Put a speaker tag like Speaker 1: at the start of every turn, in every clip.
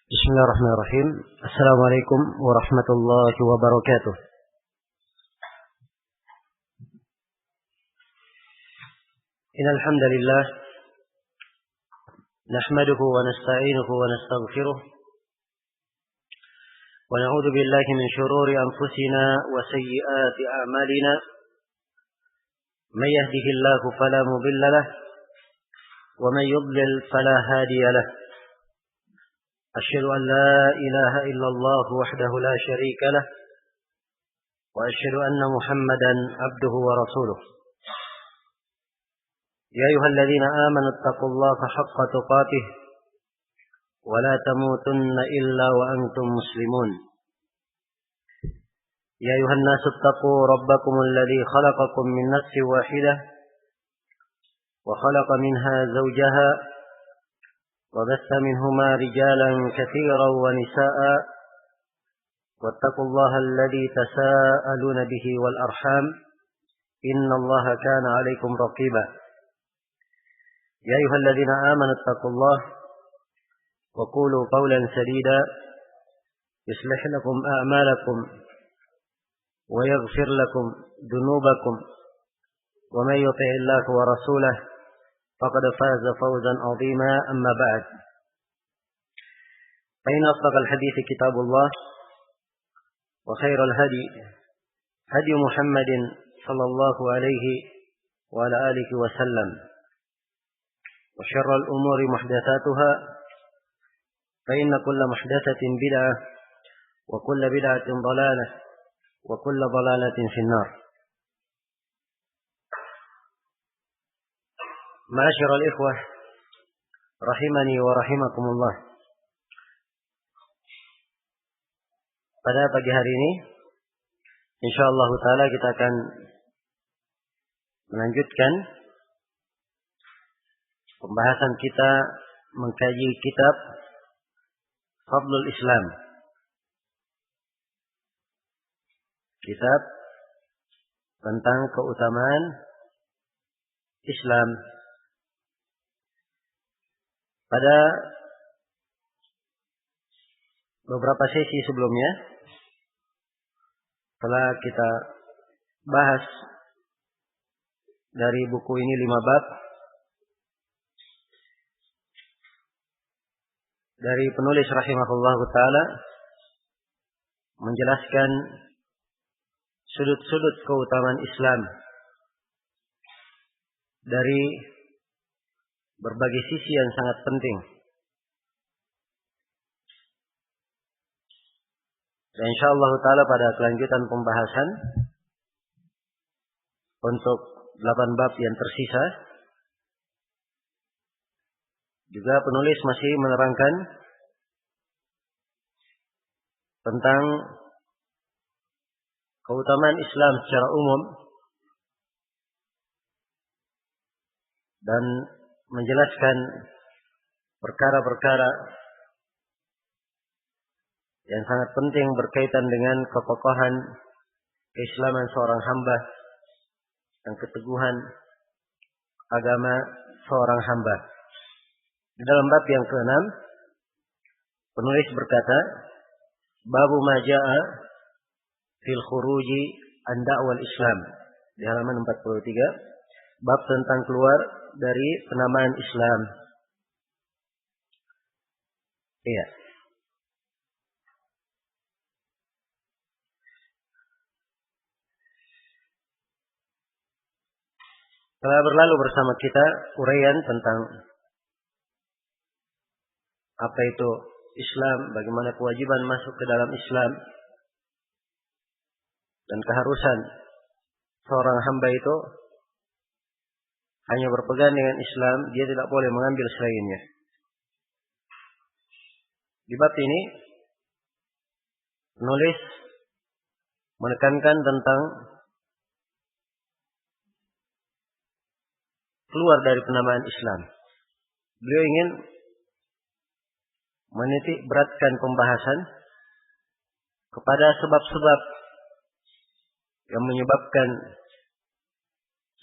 Speaker 1: Bismillahirrahmanirrahim. Assalamualaikum warahmatullahi wabarakatuh. Innal hamdalillah nahmaduhu wa nasta'inuhu wa nastaghfiruh wa na'udzu billahi min shururi anfusina wa sayyiati a'malina. May yahdihillahu fala mudilla lahu wa may yudlil fala hadiya lahu. أشهد أن لا إله إلا الله وحده لا شريك له وأشهد أن محمدا عبده ورسوله يا أيها الذين آمنوا اتقوا الله حق تقاته ولا تموتن إلا وأنتم مسلمون يا أيها الناس اتقوا ربكم الذي خلقكم من نفس واحدة وخلق منها زوجها وبث منهما رجالا كثيرا ونساء واتقوا الله الذي تساءلون به والأرحام إن الله كان عليكم رقيبا يا أيها الذين آمنوا اتقوا الله وقولوا قولا سديدا يصلح لكم أعمالكم ويغفر لكم ذنوبكم ومن يطع الله ورسوله فقد فاز فوزا عظيما أما بعد فإن أصدق الحديث كتاب الله وخير الهدي هدي محمد صلى الله عليه وعلى آله وسلم وشر الأمور محدثاتها فإن كل محدثة بدعة وكل بدعة ضلالة وكل ضلالة في النار. Ma'asyiral ikhwah rahimani wa rahimakumullah. Pada pagi hari ini insyaallah taala kita akan melanjutkan pembahasan kita mengkaji kitab Fadlul Islam. Kitab tentang keutamaan Islam. Pada beberapa sesi sebelumnya telah kita bahas dari buku ini 5 bab dari penulis rahimahullahu taala menjelaskan sudut-sudut keutamaan Islam dari berbagai sisi yang sangat penting. Dan insyaallah taala pada kelanjutan pembahasan untuk 8 bab yang tersisa juga penulis masih menerangkan tentang keutamaan Islam secara umum dan menjelaskan perkara-perkara yang sangat penting berkaitan dengan kekokohan keislaman seorang hamba dan keteguhan agama seorang hamba. Di dalam bab yang ke-6 penulis berkata, Babu ma jaa fil khuruji an da'wal Islam, di halaman 43, bab tentang keluar dari penamaan Islam. Iya. Telah berlalu bersama kita uraian tentang apa itu Islam, bagaimana kewajiban masuk ke dalam Islam, dan keharusan seorang hamba itu hanya berpegang dengan Islam, dia tidak boleh mengambil selainnya. Di bab ini penulis menekankan tentang keluar dari penamaan Islam. Beliau ingin menitik beratkan pembahasan kepada sebab-sebab yang menyebabkan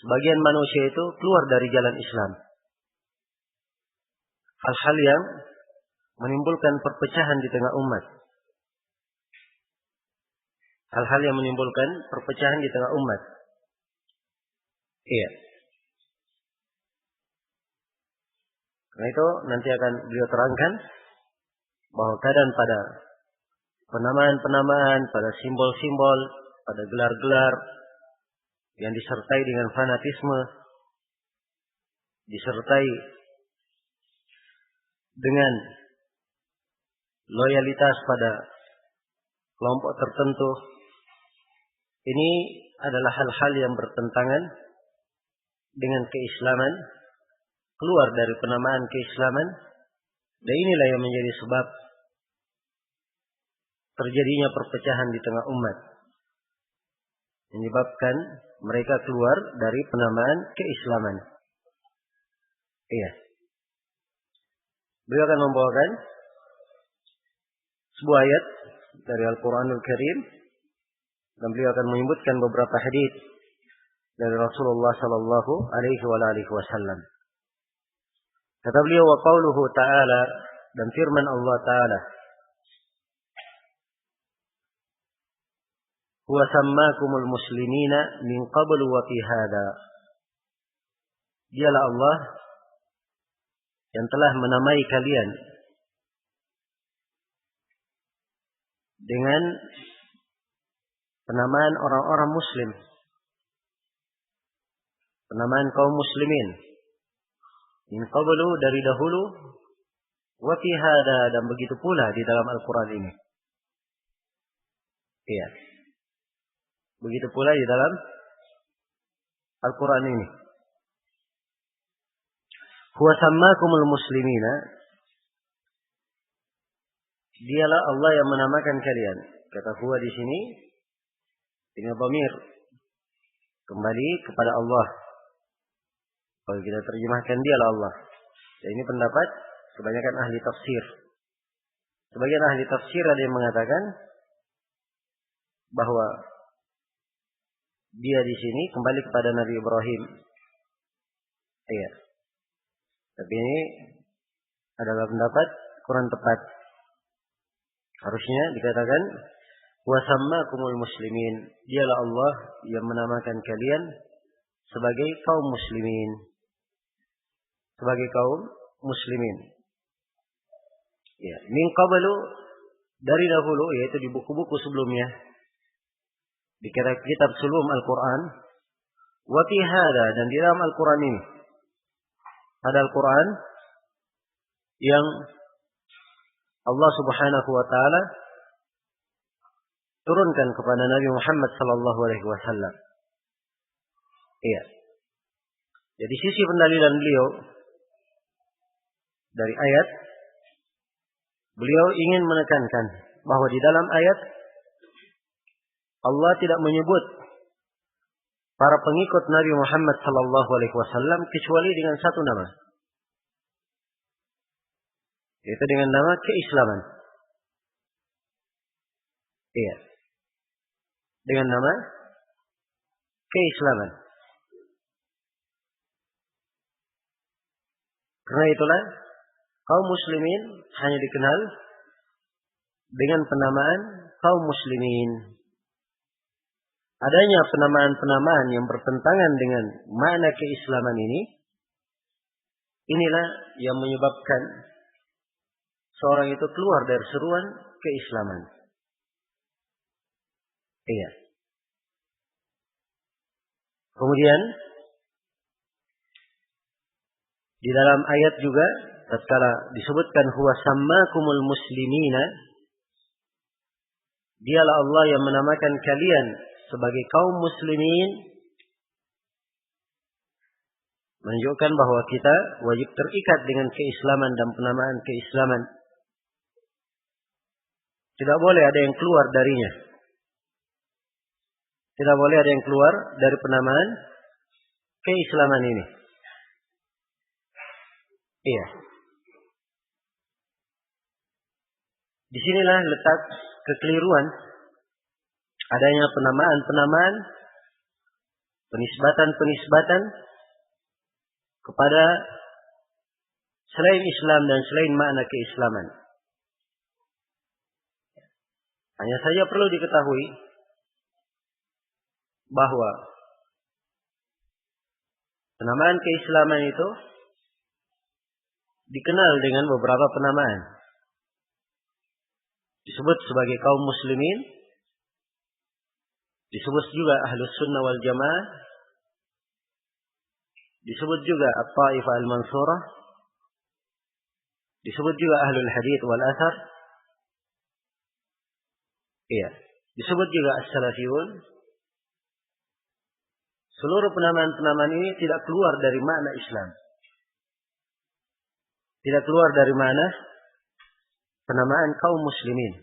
Speaker 1: sebagian manusia itu keluar dari jalan Islam. Hal-hal yang menimbulkan perpecahan di tengah umat. Hal-hal yang menimbulkan perpecahan di tengah umat. Iya. Karena itu nanti akan beliau terangkan bahwa kadang pada penamaan-penamaan, pada simbol-simbol, pada gelar-gelar yang disertai dengan fanatisme, disertai dengan loyalitas pada kelompok tertentu, ini adalah hal-hal yang bertentangan dengan keislaman, keluar dari penamaan keislaman, dan inilah yang menjadi sebab terjadinya perpecahan di tengah umat, menyebabkan mereka keluar dari penamaan keislaman. Iya. Beliau akan membawakan sebuah ayat dari Al-Quranul Karim, dan beliau akan menyebutkan beberapa hadis dari Rasulullah sallallahu alaihi wasallam. Kata beliau, wa qauluhu ta'ala, dan firman Allah Ta'ala, huwa sammakumul muslimina min qablu wa fi hadha. Dialah Allah yang telah menamai kalian dengan penamaan orang-orang muslim, penamaan kaum muslimin, min qablu, dari dahulu, wa fi hadha, dan begitu pula di dalam Al-Quran ini. Iya. Begitu pula di dalam Al-Quran ini. Huwa sammakumul muslimina, dialah Allah yang menamakan kalian. Kata huwa di sini dengan dhamir kembali kepada Allah. Kalau kita terjemahkan, dialah Allah. Dan ini pendapat kebanyakan ahli tafsir. Sebagian ahli tafsir ada yang mengatakan bahwa dia di sini kembali kepada Nabi Ibrahim. Iya. Tapi ini adalah pendapat kurang tepat. Harusnya dikatakan wa sammakumul muslimin. Dialah Allah yang menamakan kalian sebagai kaum muslimin. Sebagai kaum muslimin. Ya, min qablu, dari dahulu, yaitu di buku-buku sebelumnya, di kitab sebelum Al-Quran, wa fi hadha, dan di dalam Al-Quran ini. Ada Al-Quran yang Allah Subhanahu wa taala turunkan kepada Nabi Muhammad sallallahu alaihi wasallam. Iya. Jadi sisi pendalilan beliau dari ayat, beliau ingin menekankan bahwa di dalam ayat Allah tidak menyebut para pengikut Nabi Muhammad sallallahu alaihi wasallam kecuali dengan satu nama, yaitu dengan nama keislaman. Iya. Dengan nama keislaman. Karena itulah kaum muslimin hanya dikenal dengan penamaan kaum muslimin. Adanya penamaan-penamaan yang bertentangan dengan makna keislaman ini, inilah yang menyebabkan seorang itu keluar dari seruan keislaman. Iya. Kemudian di dalam ayat juga tatkala disebutkan huwa sammakumul muslimina, dialah Allah yang menamakan kalian sebagai kaum muslimin, menunjukkan bahwa kita wajib terikat dengan keislaman dan penamaan keislaman. Tidak boleh ada yang keluar darinya. Tidak boleh ada yang keluar dari penamaan keislaman ini. Iya. Disinilah letak kekeliruan adanya penamaan-penamaan, penisbatan-penisbatan kepada selain Islam dan selain makna keislaman. Hanya saja perlu diketahui bahwa penamaan keislaman itu dikenal dengan beberapa penamaan. Disebut sebagai kaum muslimin, disebut juga ahlus sunnah wal jamaah, disebut juga at-taifah al-mansurah, disebut juga ahlul hadits wal athar. Iya, disebut juga as-salafiyun. Seluruh penamaan-penamaan ini tidak keluar dari makna Islam. Tidak keluar dari makna penamaan kaum muslimin.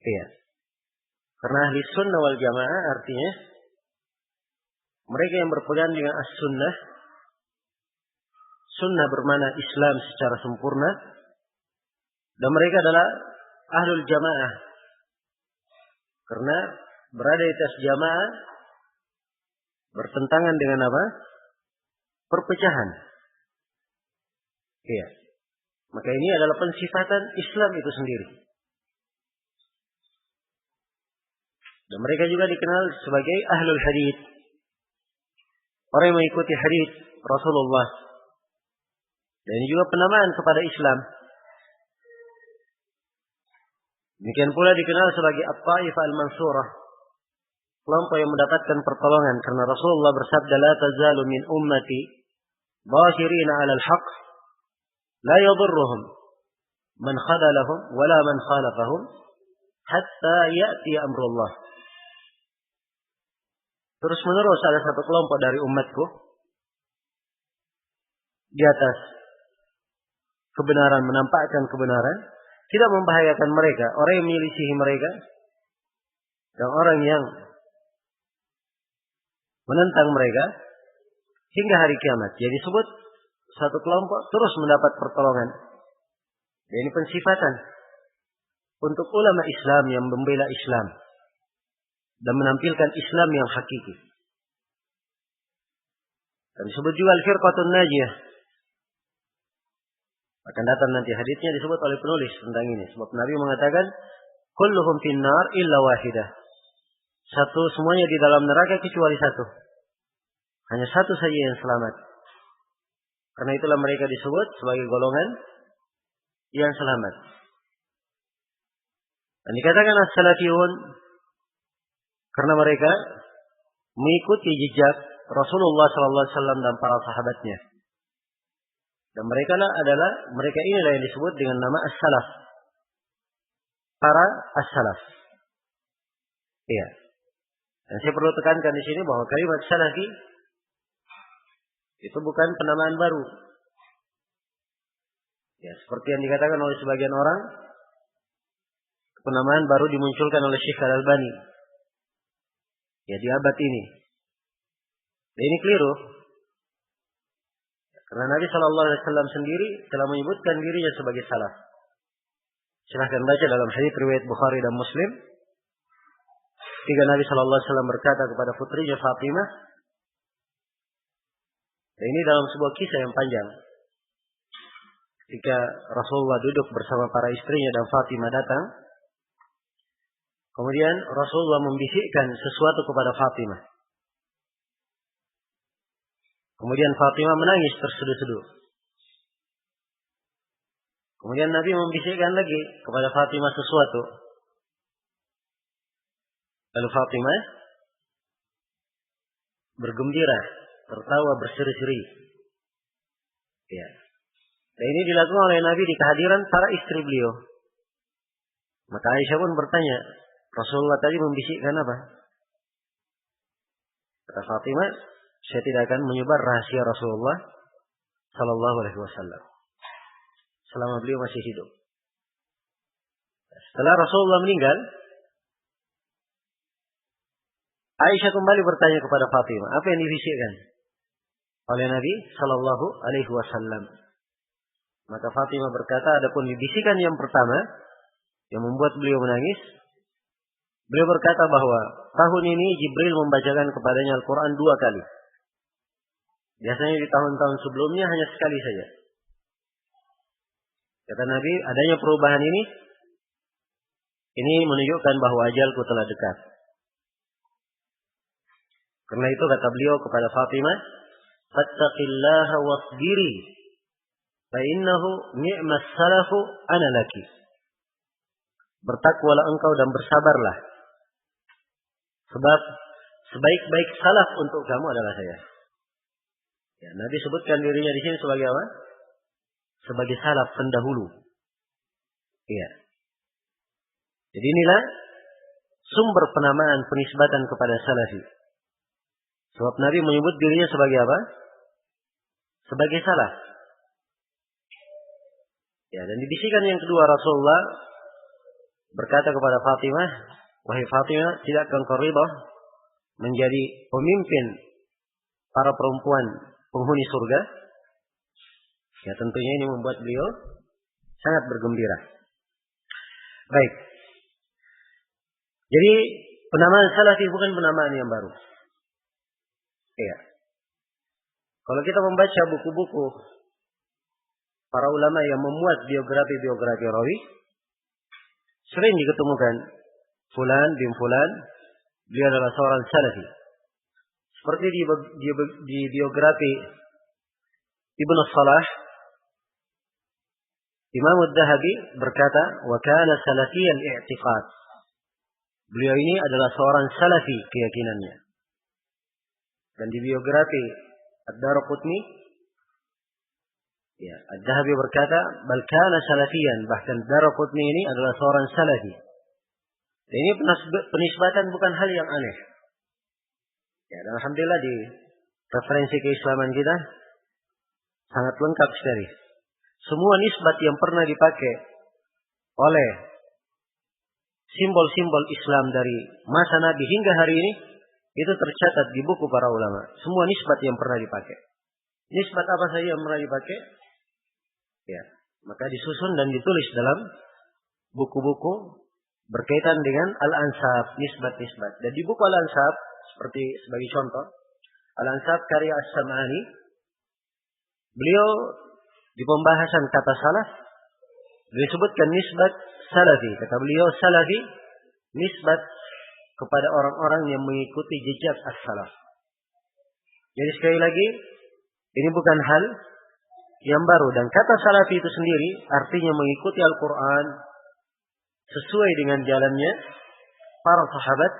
Speaker 1: Iya. Karena ahli sunnah wal jamaah artinya mereka yang berpegang dengan as-sunnah. Sunnah bermakna Islam secara sempurna. Dan mereka adalah ahlul jamaah. Karena berada di atas jamaah bertentangan dengan apa? Perpecahan. Iya. Maka ini adalah pensifatan Islam itu sendiri. Dan mereka juga dikenal sebagai ahlul hadits. Orang yang mengikuti hadits Rasulullah. Dan ini juga penamaan kepada Islam. Demikian pula dikenal sebagai at-taifah al-mansurah. Kelompok yang mendapatkan pertolongan. Karena Rasulullah bersabda, la tazalu min ummati dhahirina ala al-haq. La yadurruhum man khadalahum wala man khalafahum hatta ya'ti amrullah. Terus menerus ada satu kelompok dari umatku di atas kebenaran, menampakkan kebenaran, tidak membahayakan mereka, orang yang menyelisihi mereka dan orang yang menentang mereka hingga hari kiamat. Jadi disebut satu kelompok terus mendapat pertolongan. Dan ini pensifatan untuk ulama Islam yang membela Islam dan menampilkan Islam yang hakiki. Dan disebut juga al-firqatun najiyah. Akan datang nanti hadisnya disebut oleh penulis tentang ini. Sebab Nabi mengatakan, kulluhum finnar illa wahidah. Satu semuanya di dalam neraka kecuali satu. Hanya satu saja yang selamat. Karena itulah mereka disebut sebagai golongan yang selamat. Dan dikatakan as-salafiyun karena mereka mengikuti jejak Rasulullah SAW dan para sahabatnya. Dan mereka inilah yang disebut dengan nama as-salaf. Para as-salaf. Iya. Dan saya perlu tekankan di sini bahwa kalimat salafi itu bukan penamaan baru. Ya, seperti yang dikatakan oleh sebagian orang, penamaan baru dimunculkan oleh Syekh Al-Albani. Ya, di abad ini. Dan ini keliru. Karena Nabi SAW sendiri telah menyebutkan dirinya sebagai salaf. Silahkan baca dalam hadits riwayat Bukhari dan Muslim. Ketika Nabi SAW berkata kepada putrinya Fatimah, dan ini dalam sebuah kisah yang panjang. Ketika Rasulullah duduk bersama para istrinya dan Fatimah datang, kemudian Rasulullah membisikkan sesuatu kepada Fatimah. Kemudian Fatimah menangis terseduh-seduh. Kemudian Nabi membisikkan lagi kepada Fatimah sesuatu. Lalu Fatimah bergembira, tertawa berseri-seri. Ya. Dan ini dilakukan oleh Nabi di kehadiran para istri beliau. Maka Aisyah pun bertanya, Rasulullah tadi membisikkan apa? Kata Fatimah, saya tidak akan menyebar rahasia Rasulullah Sallallahu Alaihi Wasallam selama beliau masih hidup. Setelah Rasulullah meninggal, Aisyah kembali bertanya kepada Fatimah, apa yang dibisikkan oleh Nabi Sallallahu Alaihi Wasallam? Maka Fatimah berkata, adapun bisikan yang pertama yang membuat beliau menangis, beliau berkata bahwa tahun ini Jibril membacakan kepadanya Al-Quran 2 kali. Biasanya di tahun-tahun sebelumnya hanya sekali saja. Kata Nabi, adanya perubahan ini Ini menunjukkan bahwa ajalku telah dekat. Karena itu kata beliau kepada Fatimah, "Fattaqillaha wasbiri, fa innahu ni'mas salafu ana laki." Bertakwalah engkau dan bersabarlah. Sebab sebaik-baik salaf untuk kamu adalah saya. Ya, Nabi sebutkan dirinya di sini sebagai apa? Sebagai salaf pendahulu. Iya. Jadi inilah sumber penamaan penisbatan kepada salafi. Sebab Nabi menyebut dirinya sebagai apa? Sebagai salaf. Ya, dan dibisikan yang kedua Rasulullah berkata kepada Fatimah, "Wahai Fatimah, tidakkah engkau ridha menjadi pemimpin para perempuan penghuni surga?" Ya, tentunya ini membuat beliau sangat bergembira. Baik. Jadi penamaan salafi bukan penamaan yang baru. Iya. Kalau kita membaca buku-buku para ulama yang memuat biografi rawi, sering diketemukan fulan bin fulan, dia adalah seorang salafi. Seperti di biografi Ibnu Salah, Imam Ad-Dhahabi berkata, "Wa kana salafiyal i'tiqad." Beliau ini adalah seorang salafi keyakinannya. Dan di biografi Ad-Daraqutni, ya, Ad-Dhahabi berkata, "Bal kana salafiyan." Bahkan Daraqutni ini adalah seorang salafi. Dan ini penisbatan bukan hal yang aneh. Ya, dan alhamdulillah di referensi keislaman kita sangat lengkap sekali. Semua nisbat yang pernah dipakai oleh simbol-simbol Islam dari masa Nabi hingga hari ini, itu tercatat di buku para ulama. Semua nisbat yang pernah dipakai. Nisbat apa saja yang pernah dipakai, ya, maka disusun dan ditulis dalam buku-buku berkaitan dengan Al-Ansab, nisbat-nisbat. Dan di buku Al-Ansab, seperti sebagai contoh, Al-Ansab karya As-Sam'ani, beliau di pembahasan kata salaf, disebutkan nisbat salafi. Kata beliau, salafi nisbat kepada orang-orang yang mengikuti jejak as-salaf. Jadi sekali lagi, ini bukan hal yang baru. Dan kata salafi itu sendiri artinya mengikuti Al-Quran sesuai dengan jalannya para sahabat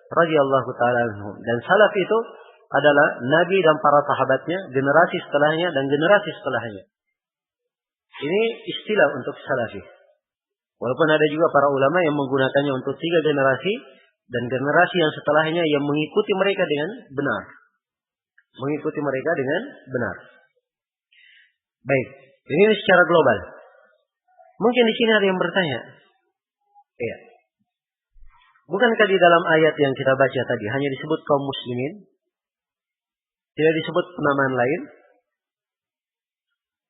Speaker 1: radhiyallahu ta'ala anhum. Dan salaf itu adalah Nabi dan para sahabatnya, generasi setelahnya dan generasi setelahnya. Ini istilah untuk salafi. Walaupun ada juga para ulama yang menggunakannya untuk 3 generasi dan generasi yang setelahnya yang mengikuti mereka dengan benar. Mengikuti mereka dengan benar. Baik, ini secara global. Mungkin di sini ada yang bertanya. Iya. Bukankah di dalam ayat yang kita baca tadi hanya disebut kaum muslimin? Tidak disebut penamaan lain?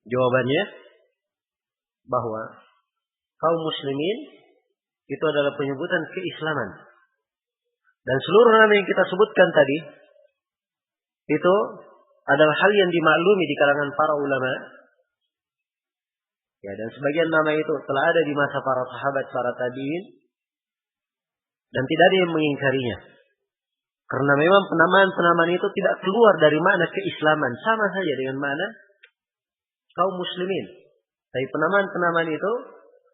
Speaker 1: Jawabannya bahwa kaum muslimin itu adalah penyebutan keislaman. Dan seluruh nama yang kita sebutkan tadi itu adalah hal yang dimaklumi di kalangan para ulama. Ya, dan sebagian nama itu telah ada di masa para sahabat, para tabi'in, dan tidak ada yang mengingkarinya. Karena memang penamaan-penamaan itu tidak keluar dari makna keislaman, sama saja dengan makna kaum muslimin. Tapi penamaan-penamaan itu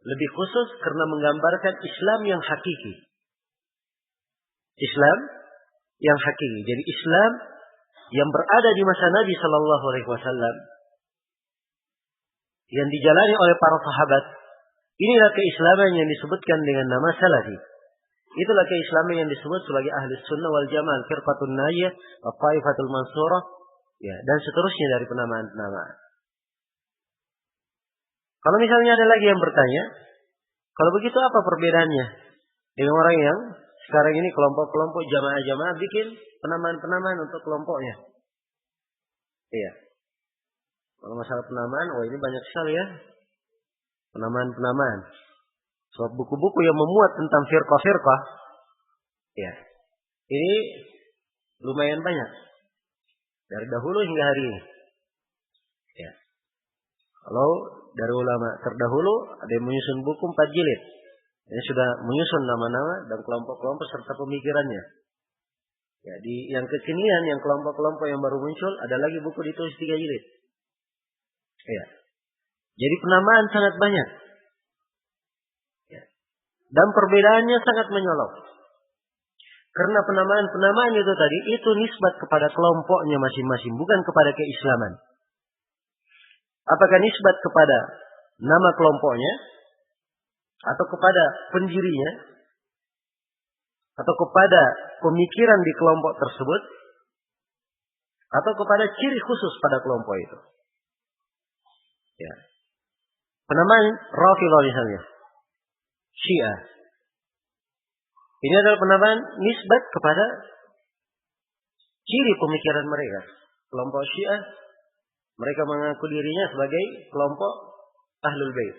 Speaker 1: lebih khusus karena menggambarkan Islam yang hakiki. Islam yang hakiki. Jadi Islam yang berada di masa Nabi Sallallahu Alaihi Wasallam, yang dijalani oleh para sahabat. Inilah keislaman yang disebutkan dengan nama salafi. Itulah keislaman yang disebut sebagai ahli sunnah wal jamaah, firqatun najiyah, wa taifatul mansurah, ya, dan seterusnya dari penamaan-penamaan. Kalau misalnya ada lagi yang bertanya, kalau begitu apa perbedaannya dengan orang yang sekarang ini kelompok-kelompok jamaah-jamaah bikin penamaan-penamaan untuk kelompoknya? Iya. Kalau masalah penamaan, ini banyak sekali ya. Penamaan-penamaan. Sebab buku-buku yang memuat tentang firqah-firqah, ya, ini lumayan banyak. Dari dahulu hingga hari ini. Ya. Kalau dari ulama terdahulu, ada yang menyusun buku 4 jilid. Ini sudah menyusun nama-nama dan kelompok-kelompok serta pemikirannya. Ya, di yang kekinian, yang kelompok-kelompok yang baru muncul, ada lagi buku ditulis 3 jilid. Ya. Jadi penamaan sangat banyak. Ya. Dan perbedaannya sangat menyolok. Karena penamaan-penamaan itu tadi, itu nisbat kepada kelompoknya masing-masing, bukan kepada keislaman. Apakah nisbat kepada nama kelompoknya, atau kepada pendirinya, atau kepada pemikiran di kelompok tersebut, atau kepada ciri khusus pada kelompok itu. Ya. Penamaan Rafidhah misalnya, Syiah. Ini adalah penamaan nisbat kepada ciri pemikiran mereka. Kelompok Syiah, mereka mengaku dirinya sebagai kelompok Ahlul Bait.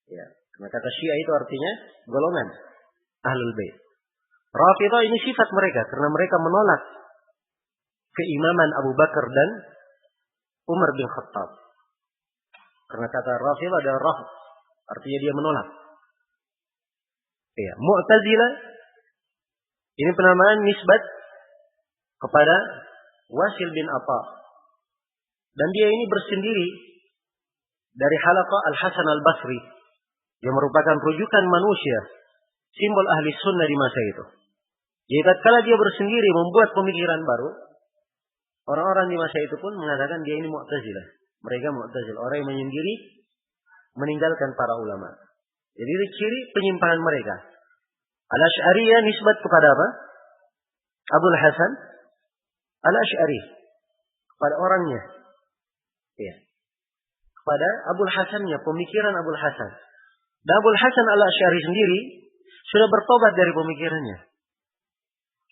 Speaker 1: Ya, karena kata Syiah itu artinya golongan Ahlul Bait. Rafidhah ini sifat mereka karena mereka menolak keimaman Abu Bakar dan Umar bin Khattab. Karena kata Rafidhah adalah rafd, artinya dia menolak. Ya, Mu'tazilah ini penamaan nisbat kepada Wasil bin Atha. Dan dia ini bersendiri dari halaqah Al-Hasan Al-Basri yang merupakan rujukan manusia, simbol ahli sunnah di masa itu. Jadi tatkala dia bersendiri membuat pemikiran baru, orang-orang di masa itu pun mengatakan dia ini Mu'tazilah. Mereka Mu'tazilah, orang yang menyendiri meninggalkan para ulama. Jadi ciri penyimpangan mereka. Al-Asy'ariyah nisbat kepada apa? Abul Hasan Al-Asy'ari. Kepada orangnya. Ya. Kepada Abul Hasannya, pemikiran Abul Hasan. Dan Abul Hasan Al-Asy'ari sendiri sudah bertobat dari pemikirannya.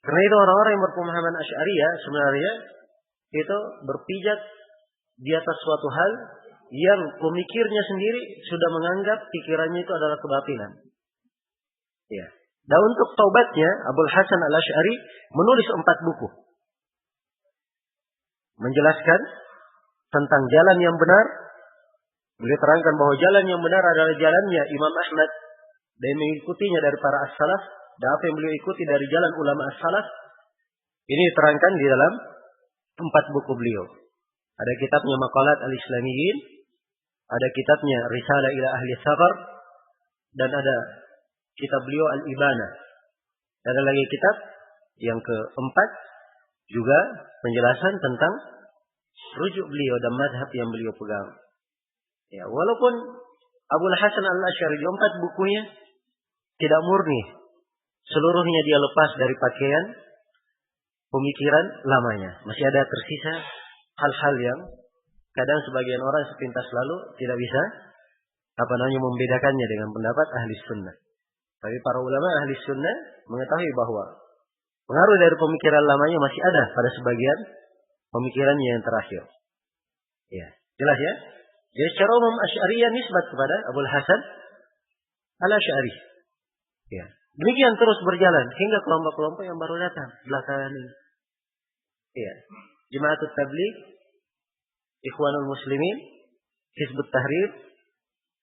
Speaker 1: Karena itu orang-orang yang berpemahaman Asy'ariyah sebenarnya itu berpijak di atas suatu hal yang pemikirnya sendiri sudah menganggap pikirannya itu adalah kebatilan. Ya. Dan untuk taubatnya, Abul Hasan Al-Asy'ari menulis 4 buku. Menjelaskan tentang jalan yang benar. Beliau terangkan bahwa jalan yang benar adalah jalannya Imam Ahmad dan mengikutinya dari para as-salaf. Dan apa yang beliau ikuti dari jalan ulama as-salaf. Ini diterangkan di dalam 4 buku beliau. Ada kitabnya Maqalat Al-Islamiyyin. Ada kitabnya Risalah ila Ahli Safar. Dan ada kitab beliau Al-Ibana. Dan ada lagi kitab yang keempat. Juga penjelasan tentang rujuk beliau dan madhab yang beliau pegang. Ya, walaupun Abul Hasan Al-Asy'ari di 4 bukunya tidak murni. Seluruhnya dia lepas dari pakaian pemikiran lamanya. Masih ada tersisa hal-hal yang kadang sebagian orang sepintas lalu tidak bisa membedakannya dengan pendapat ahli sunnah. Tapi para ulama ahli sunnah mengetahui bahwa pengaruh dari pemikiran lamanya masih ada pada sebagian pemikirannya yang terakhir. Ya, jelas ya? Jadi secara umum Asy'ariyah nisbat kepada Abul Hasan Al-Asy'ari. Ya. Demikian terus berjalan hingga kelompok-kelompok yang baru datang belakangan ini. Ya. Jemaatut Tabligh, Ikhwanul Muslimin, Hizbut Tahrir,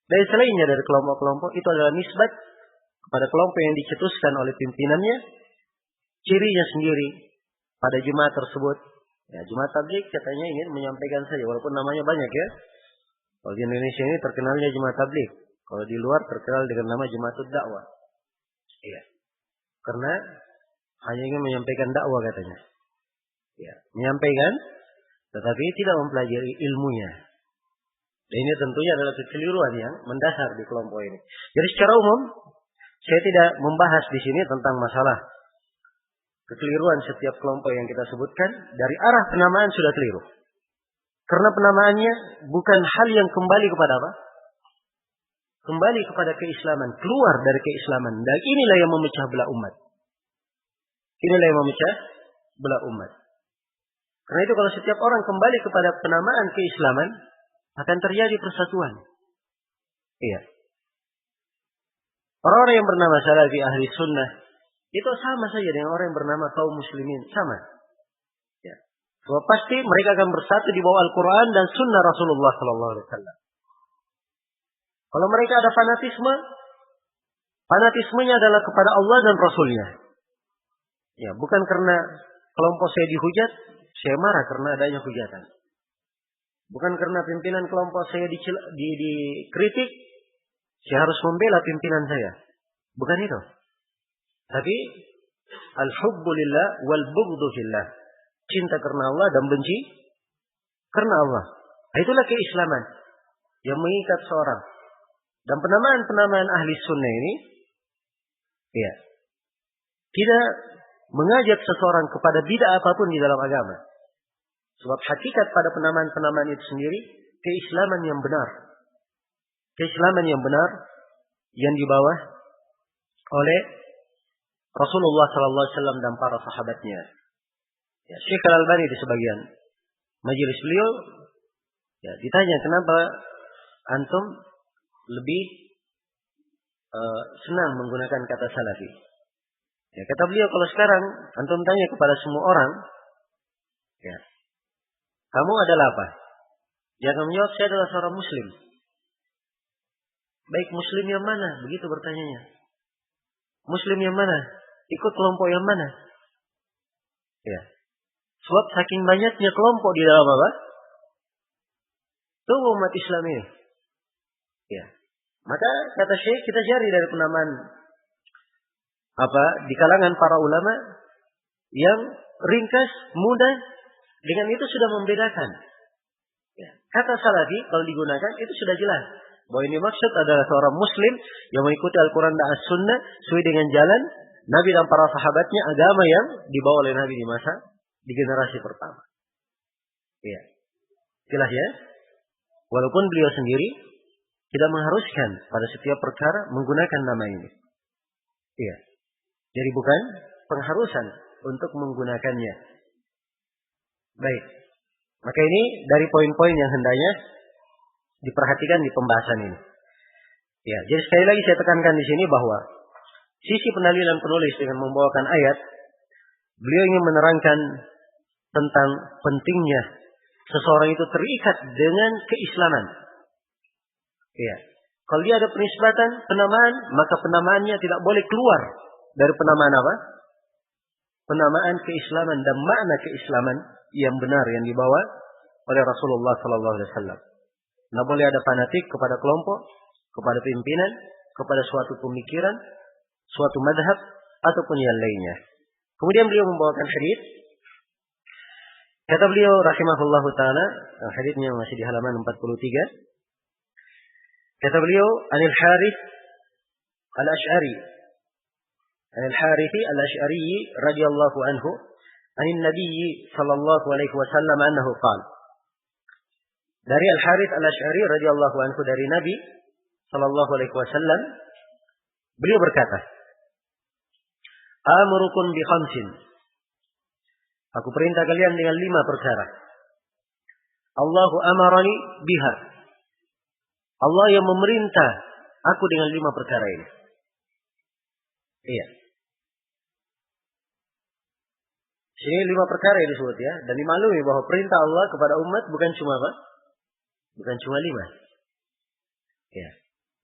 Speaker 1: dan selainnya dari kelompok-kelompok itu adalah nisbat kepada kelompok yang dicetuskan oleh pimpinannya, cirinya sendiri pada jemaat tersebut. Ya, Jemaat Tabligh katanya ingin menyampaikan saja, walaupun namanya banyak ya. Kalau di Indonesia ini terkenalnya Jemaat Tabligh. Kalau di luar terkenal dengan nama Jemaatud Dakwah. Iya. Karena hanya ingin menyampaikan dakwah katanya. Ya, menyampaikan tetapi tidak mempelajari ilmunya. Dan ini tentunya adalah kekeliruan yang mendasar di kelompok ini. Jadi secara umum saya tidak membahas di sini tentang masalah kekeliruan setiap kelompok yang kita sebutkan. Dari arah penamaan sudah keliru. Karena penamaannya bukan hal yang kembali kepada apa? Kembali kepada keislaman. Keluar dari keislaman. Dan inilah yang memecah belah umat. Inilah yang memecah belah umat. Karena itu kalau setiap orang kembali kepada penamaan keislaman, akan terjadi persatuan. Iya. Orang-orang yang bernama Salafi Ahli Sunnah, itu sama saja dengan orang yang bernama kaum muslimin. Sama. Ya. Bahwa pasti mereka akan bersatu di bawah Al-Quran dan Sunnah Rasulullah SAW. Kalau mereka ada fanatisme, Fanatismenya adalah kepada Allah dan Rasulnya. Ya, bukan karena kelompok saya dihujat, saya marah karena adanya hujatan. Bukan karena pimpinan kelompok saya dikritik, saya harus membela pimpinan saya. Bukan itu. Tapi al-hubbu lillah wal bughdhu fillah. Cinta karena Allah dan benci karena Allah. Itulah keislaman yang mengikat seorang. Dan penamaan-penamaan ahli sunnah ini ya, tidak mengajak seseorang kepada bid'ah apapun di dalam agama. Sebab hakikat pada penamaan-penamaan itu sendiri keislaman yang benar. Keislaman yang benar yang dibawa oleh Rasulullah sallallahu alaihi wasallam dan para sahabatnya. Ya, Syekh Al-Albani di sebagian majelis beliau ya, ditanya kenapa antum lebih senang menggunakan kata salafi. Ya, kata beliau, kalau sekarang antum tanya kepada semua orang, ya, kamu adalah apa? Dia akan menjawab, saya adalah seorang muslim. Baik, muslim yang mana? Begitu bertanyanya. Muslim yang mana? Ikut kelompok yang mana? Ya. Sebab saking banyaknya kelompok di dalam apa? Tubuh umat Islam ini. Ya. Maka kata Syekh, kita cari dari penamaan di kalangan para ulama yang ringkas, mudah, dengan itu sudah membedakan. Ya. Kata salafi kalau digunakan itu sudah jelas bahwa ini maksud adalah seorang muslim yang mengikuti Al-Quran dan As-Sunnah sesuai dengan jalan Nabi dan para sahabatnya, agama yang dibawa oleh Nabi di generasi pertama. Ya. Jelas ya? Walaupun beliau sendiri tidak mengharuskan pada setiap perkara menggunakan nama ini. Iya. Jadi bukan pengharusan untuk menggunakannya. Baik. Maka ini dari poin-poin yang hendaknya diperhatikan di pembahasan ini. Ya, jadi sekali lagi saya tekankan di sini bahwa sisi pendalilan penulis dengan membawakan ayat, beliau ingin menerangkan tentang pentingnya seseorang itu terikat dengan keislaman. Ya. Kalau dia ada penisbatan, penamaan, maka penamaannya tidak boleh keluar dari penamaan apa? Penamaan keislaman dan makna keislaman yang benar yang dibawa oleh Rasulullah sallallahu alaihi wasallam. Tidak boleh ada fanatik kepada kelompok, kepada pimpinan, kepada suatu pemikiran, suatu madhab ataupun yang lainnya. Kemudian beliau membawakan hadis. Kata beliau rahimahullahu taala, hadisnya masih di halaman 43. Kata beliau, Anil Harith Al-Ash'ari. Anil Harith Al-Ash'ari radhiyallahu anhu, anin Nabi sallallahu alaihi wasallam annahu qala. Dari Al-Harith Al-Ash'ari radhiyallahu anhu, dari Nabi sallallahu alaihi wasallam, beliau berkata, Amurukum bi khamsin. Aku perintah kalian dengan 5 perkara. Allahu amarani biha. Allah yang memerintah aku dengan 5 perkara ini. Iya. Sini 5 perkara yang disebut ya. Dan dimaklumi bahwa perintah Allah kepada umat bukan cuma apa? Bukan cuma 5. Ya.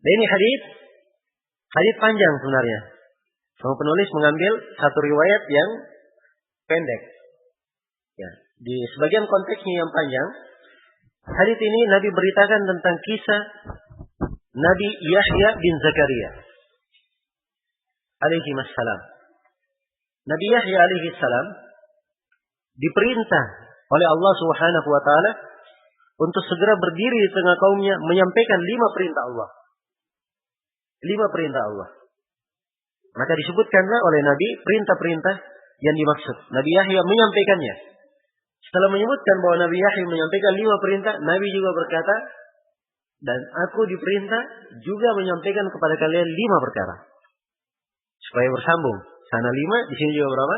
Speaker 1: Dan ini hadis panjang sebenarnya. Sama penulis mengambil satu riwayat yang pendek. Ya. Di sebagian konteksnya yang panjang, hadis ini Nabi beritakan tentang kisah Nabi Yahya bin Zakaria alaihi wassalam. Nabi Yahya alaihi salam diperintah oleh Allah Subhanahu wa taala untuk segera berdiri di tengah kaumnya menyampaikan 5 perintah Allah. 5 perintah Allah. Maka disebutkanlah oleh Nabi perintah-perintah yang dimaksud. Nabi Yahya menyampaikannya. Setelah menyebutkan bahwa Nabi Yahya menyampaikan 5 perintah, Nabi juga berkata, dan aku diperintah juga menyampaikan kepada kalian 5 perkara. Supaya bersambung. Sana 5, di sini juga berapa?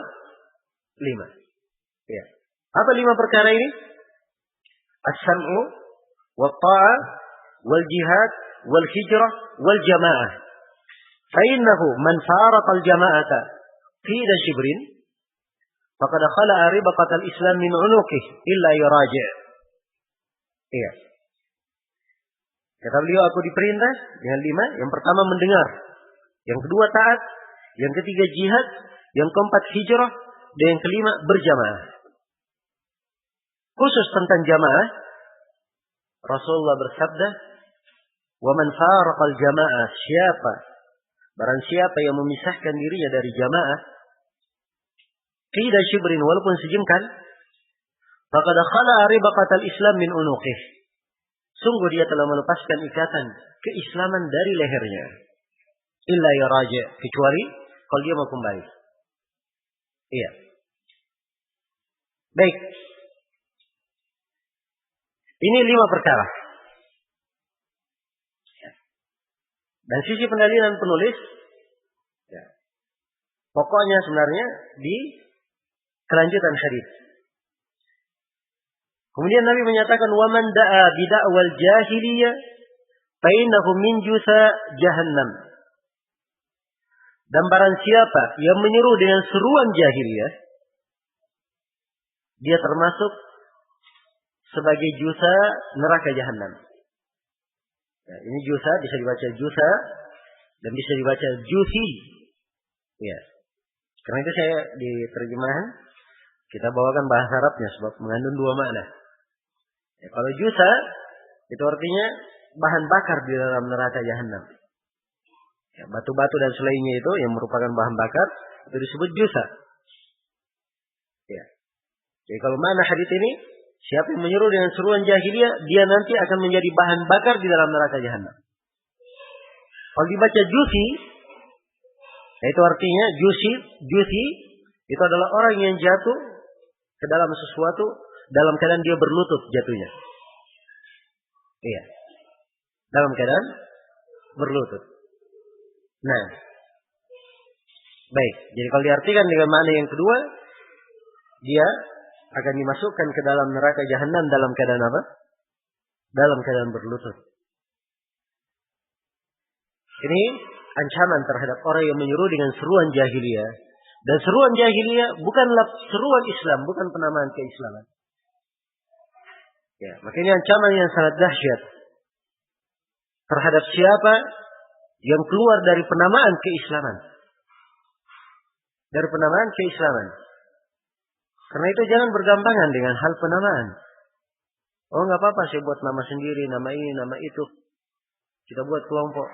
Speaker 1: 5. Ya. Apa 5 perkara ini? As-sam'u, wal-ta'ah, wal-jihad, wal-hijrah, wal-jama'ah. Fa'innahu man faraqal jama'ata qida shibrin faqad khala'a ribaqatal Islam min 'unuqih illa yuraji'. Iya. Kata beliau, aku diperintah dengan 5. Yang pertama mendengar. Yang kedua taat, yang ketiga jihad, yang keempat hijrah, dan yang kelima berjamaah. Khusus tentang jamaah, Rasulullah bersabda, "Wa man faraqal jamaah," barang siapa yang memisahkan dirinya dari jamaah, qida shibrin, walaupun sejengkal, faqad khala'a ribaqatal Islam min unuqih. Sungguh dia telah melepaskan ikatan keislaman dari lehernya. Illa yaraji', kecuali kalau dia mau kembali. Iya. Baik. Ini 5 perkara. Dan sisi pendalilan penulis, ya, pokoknya sebenarnya di kelanjutan hadis. Kemudian Nabi menyatakan, "Waman da'a bida'wal jahiliyah, fa innahu min jusa jahannam." Dan barang siapa yang menyeru dengan seruan jahiliyah, dia termasuk sebagai jusa neraka jahannam. Ya, ini jusa bisa dibaca jusa dan bisa dibaca jusi. Ya. Karena itu saya di terjemahan kita bawakan bahasa Arabnya sebab mengandung 2 makna. Ya, kalau jusa itu artinya bahan bakar di dalam neraka jahannam. Ya, batu-batu dan selainnya itu yang merupakan bahan bakar itu disebut jusa. Ya. Jadi kalau makna hadis ini, siapa yang menyeru dengan seruan jahiliyah, dia nanti akan menjadi bahan bakar di dalam neraka jahannam. Kalau dibaca jusi, itu artinya jusi itu adalah orang yang jatuh ke dalam sesuatu dalam keadaan dia berlutut jatuhnya. Iya. Dalam keadaan berlutut. Nah. Baik. Jadi kalau diartikan dengan makna yang kedua, dia akan dimasukkan ke dalam neraka jahannam dalam keadaan apa? Dalam keadaan berlutut. Ini ancaman terhadap orang yang menyeru dengan seruan jahiliyah. Dan seruan jahiliyah bukanlah seruan Islam, bukan penamaan keislaman. Ya, makanya ancaman yang sangat dahsyat terhadap siapa yang keluar dari penamaan keislaman. Dari penamaan keislaman. Karena itu jangan bergampangan dengan hal penamaan. Oh, nggak apa-apa, saya buat nama sendiri, nama ini, nama itu. Kita buat kelompok.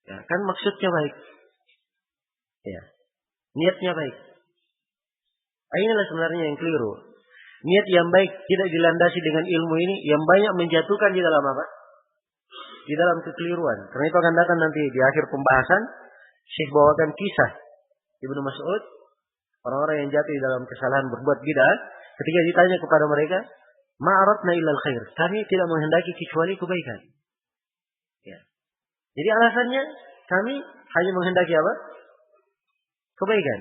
Speaker 1: Ya, kan maksudnya baik. Ya, niatnya baik. Inilah sebenarnya yang keliru. Niat yang baik tidak dilandasi dengan ilmu ini yang banyak menjatuhkan di dalam apa? Di dalam kekeliruan. Karena itu akan datang nanti di akhir pembahasan, Syekh bawakan kisah Ibnu Mas'ud, orang-orang yang jatuh di dalam kesalahan berbuat bid'ah, ketika ditanya kepada mereka, "Ma'aratna illal khair." Kami tidak menghendaki kecuali kebaikan. Ya. Jadi alasannya kami hanya menghendaki apa? Kebaikan.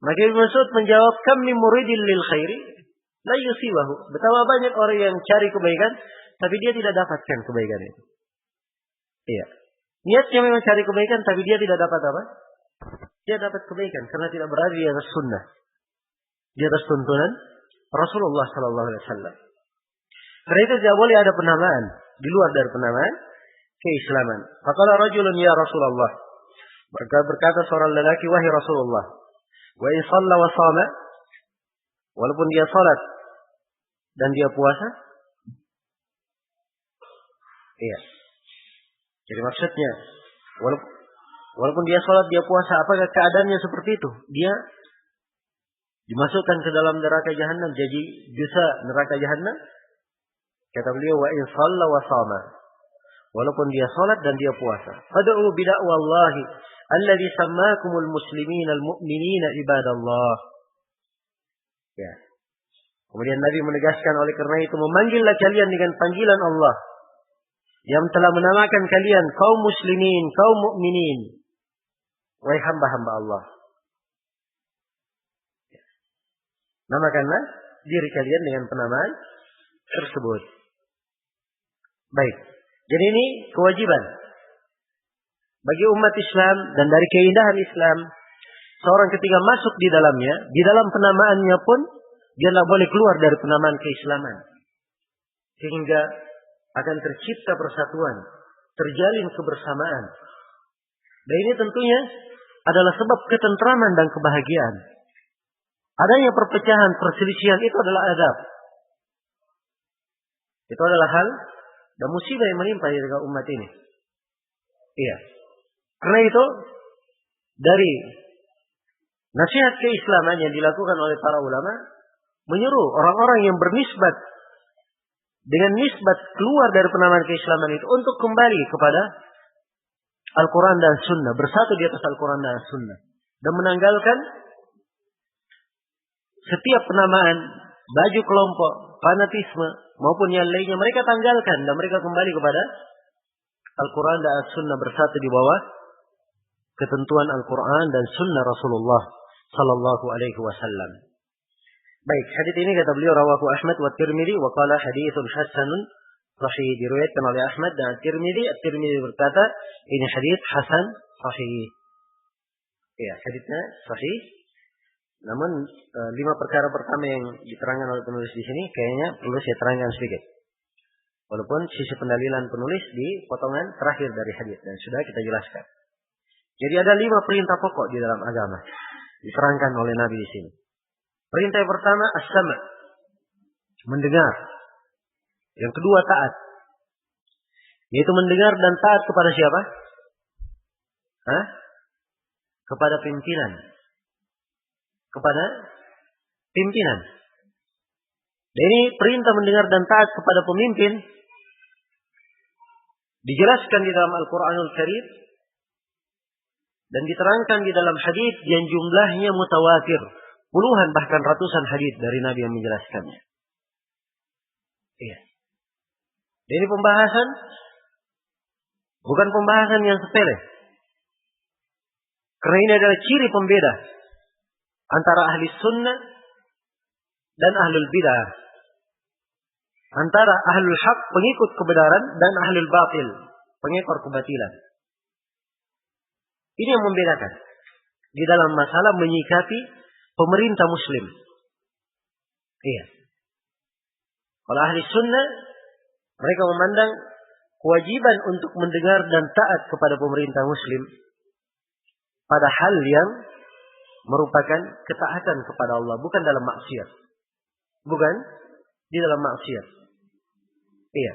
Speaker 1: Maka Ibnu Mas'ud menjawab, "Kam min muridin lil khairi la yusibahu." Betapa banyak orang yang cari kebaikan tapi dia tidak dapatkan kebaikan itu. Iya. Niatnya memang cari kebaikan tapi dia tidak dapat apa? Dia dapat kebaikan karena tidak berada di atas sunnah. Di atas tuntunan Rasulullah sallallahu alaihi wasallam. Karena itu tidak boleh ada penamaan di luar dari penamaan keislaman. Faqala rajulun ya Rasulullah. Berkata seorang lelaki, wahai Rasulullah, wa in shalla wa shama, walaupun dia salat dan dia puasa. Iya. Jadi maksudnya walaupun dia salat, dia puasa, apakah keadaannya seperti itu? Dia dimasukkan ke dalam neraka jahannam, jadi jusa neraka jahannam? Kata beliau, wa in shalla wa shama, walaupun dia salat dan dia puasa. Fad'u bida'wallahi alladhi sammakumul muslimin al-mu'minina ibadallah. Ya. Kemudian Nabi menegaskan, oleh karena itu memanggillah kalian dengan panggilan Allah yang telah menamakan kalian kaum muslimin, kaum mukminin. Wahai hamba-hamba Allah. Ya. Namakanlah diri kalian dengan penamaan tersebut. Baik. Jadi ini kewajiban bagi umat Islam, dan dari keindahan Islam, seorang ketika masuk di dalamnya, di dalam penamaannya pun dia tidak boleh keluar dari penamaan keislaman, sehingga akan tercipta persatuan, terjalin kebersamaan. Dan ini tentunya adalah sebab ketentraman dan kebahagiaan. Adanya perpecahan, perselisihan itu adalah azab. Itu adalah hal dan musibah yang menimpa di tengah umat ini. Iya. Karena itu dari nasihat keislaman yang dilakukan oleh para ulama menyuruh orang-orang yang bernisbat dengan nisbat keluar dari penamaan keislaman itu untuk kembali kepada Al-Quran dan Sunnah, bersatu di atas Al-Quran dan Sunnah, dan menanggalkan setiap penamaan, baju kelompok, fanatisme maupun yang lainnya. Mereka tanggalkan dan mereka kembali kepada Al-Quran dan Sunnah, bersatu di bawah ketentuan Al-Quran dan Sunnah Rasulullah Sallallahu Alaihi Wasallam. Baik, hadits ini kata beliau rawahu Ahmad wa Tirmidzi wa qala haditsun hasanun sahih, diriwayatkan oleh Ahmad dan Tirmidzi. At-Tirmidzi berkata ini hadits hasan sahih. Ya, haditsnya sahih. Namun 5 perkara pertama yang diterangkan oleh penulis di sini kayaknya perlu saya terangkan sedikit. Walaupun sisi pendalilan penulis di potongan terakhir dari hadits dan sudah kita jelaskan. Jadi ada 5 perintah pokok di dalam agama diterangkan oleh Nabi di sini. Perintah yang pertama as-sama', mendengar. Yang kedua taat, yaitu mendengar dan taat kepada siapa? Kepada pimpinan. Kepada pimpinan. Dan ini perintah mendengar dan taat kepada pemimpin dijelaskan di dalam Al-Quranul Karim dan diterangkan di dalam hadis yang jumlahnya mutawatir, puluhan bahkan ratusan hadis dari Nabi yang menjelaskannya. Iya. Dan ini pembahasan bukan pembahasan yang sepele. Karena ini adalah ciri pembeda antara ahli sunnah dan ahlul bidah. Antara ahlul haq, pengikut kebenaran, dan ahlul batil, pengekor kebatilan. Ini yang membedakan di dalam masalah menyikapi pemerintah muslim. Iya. Kalau ahli sunnah, mereka memandang kewajiban untuk mendengar dan taat kepada pemerintah muslim pada hal yang merupakan ketaatan kepada Allah, bukan dalam maksiat. Bukan di dalam maksiat. Iya.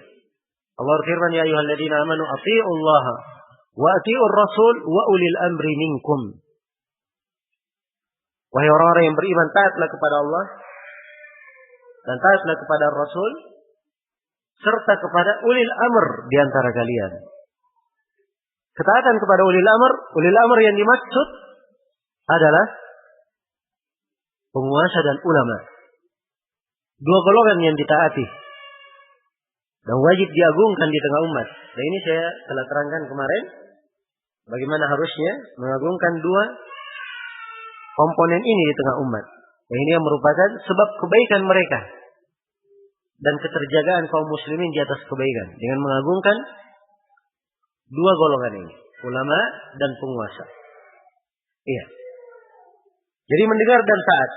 Speaker 1: Allah berfirman, ya ayyuhalladzina amanu athi'ullaha wa athi'ur rasul wa ulil amri minkum. Wahai orang-orang yang beriman, taatlah kepada Allah dan taatlah kepada Rasul serta kepada ulil amr di antara kalian. Ketaatan kepada ulil amr yang dimaksud adalah penguasa dan ulama. 2 golongan yang ditaati dan wajib diagungkan di tengah umat. Dan ini saya telah terangkan kemarin bagaimana harusnya mengagungkan 2 komponen ini di tengah umat. Dan ini yang merupakan sebab kebaikan mereka dan keterjagaan kaum muslimin di atas kebaikan dengan mengagungkan 2 golongan ini, ulama dan penguasa. Iya. Jadi mendengar dan taat.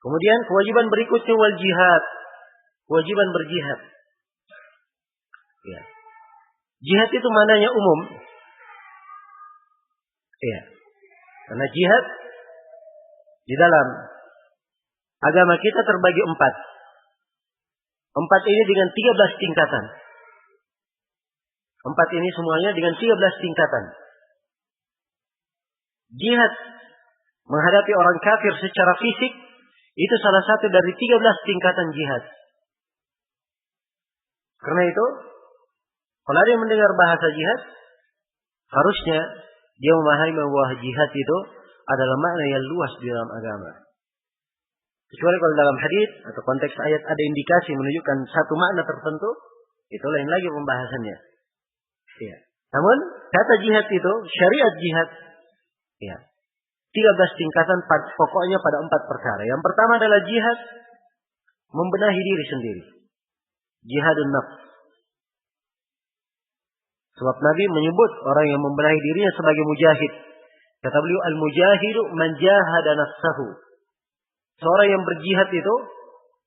Speaker 1: Kemudian kewajiban berikutnya wal jihad. Kewajiban berjihad. Ya. Jihad itu maknanya umum. Iya. Karena jihad di dalam agama kita terbagi 4. 4 ini dengan 13 tingkatan. 4 ini semuanya dengan 13 tingkatan. Jihad menghadapi orang kafir secara fisik itu salah satu dari 13 tingkatan jihad. Karena itu, kalau ada yang mendengar bahasa jihad, harusnya dia memahami bahwa jihad itu adalah makna yang luas di dalam agama. Kecuali kalau dalam hadis atau konteks ayat ada indikasi menunjukkan satu makna tertentu, itu lain lagi pembahasannya. Ya. Namun kata jihad itu, syariat jihad, ya, 13 tingkatan pokoknya pada 4 perkara. Yang pertama adalah jihad membenahi diri sendiri. Jihadun nafs. Sebab Nabi menyebut orang yang membenahi dirinya sebagai mujahid. Kata beliau, al-mujahidu man jahada nafsahu. Seorang yang berjihad itu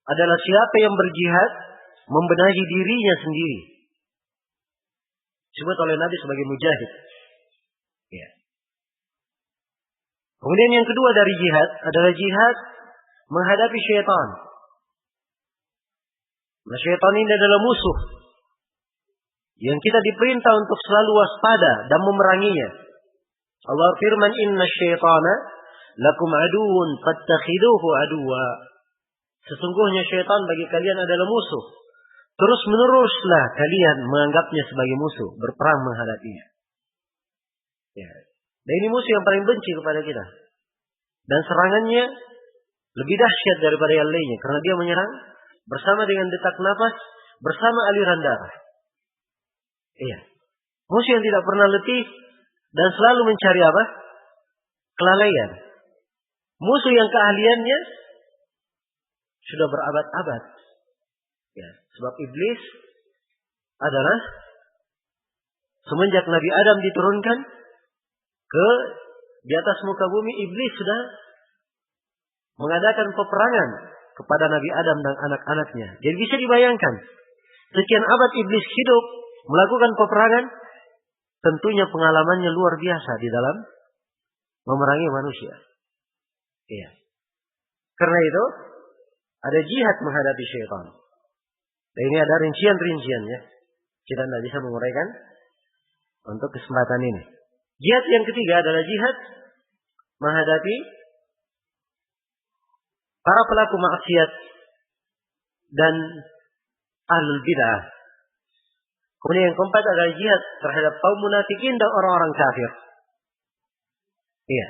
Speaker 1: adalah siapa yang berjihad membenahi dirinya sendiri. Disebut oleh Nabi sebagai mujahid. Ya. Kemudian yang kedua dari jihad adalah jihad menghadapi syaitan. Nah, syaitan ini adalah musuh yang kita diperintah untuk selalu waspada dan memeranginya. Allah firman, "Inna syaitana lakum aduun fattakhiduhu aduwa." Sesungguhnya syaitan bagi kalian adalah musuh. Terus meneruslah kalian menganggapnya sebagai musuh, berperang menghadapinya. Ya. Dan ini musuh yang paling benci kepada kita. Dan serangannya lebih dahsyat daripada yang lainnya. Karena dia menyerang bersama dengan detak nafas, bersama aliran darah. Iya. Musuh yang tidak pernah letih dan selalu mencari apa? Kelalaian. Musuh yang keahliannya sudah berabad-abad. Ya, sebab iblis adalah semenjak Nabi Adam diturunkan ke di atas muka bumi, iblis sudah mengadakan peperangan kepada Nabi Adam dan anak-anaknya. Jadi bisa dibayangkan, sekian abad iblis hidup melakukan peperangan, tentunya pengalamannya luar biasa di dalam memerangi manusia. Iya. Karena itu ada jihad menghadapi syaitan. Dan ini ada rincian-rinciannya. Kita tidak bisa menguraikan untuk kesempatan ini. Jihad yang ketiga adalah jihad menghadapi para pelaku maksiat dan ahlul bid'ah. Kemudian yang keempat adalah jihad terhadap kaum munafikin dan orang-orang kafir. Iya.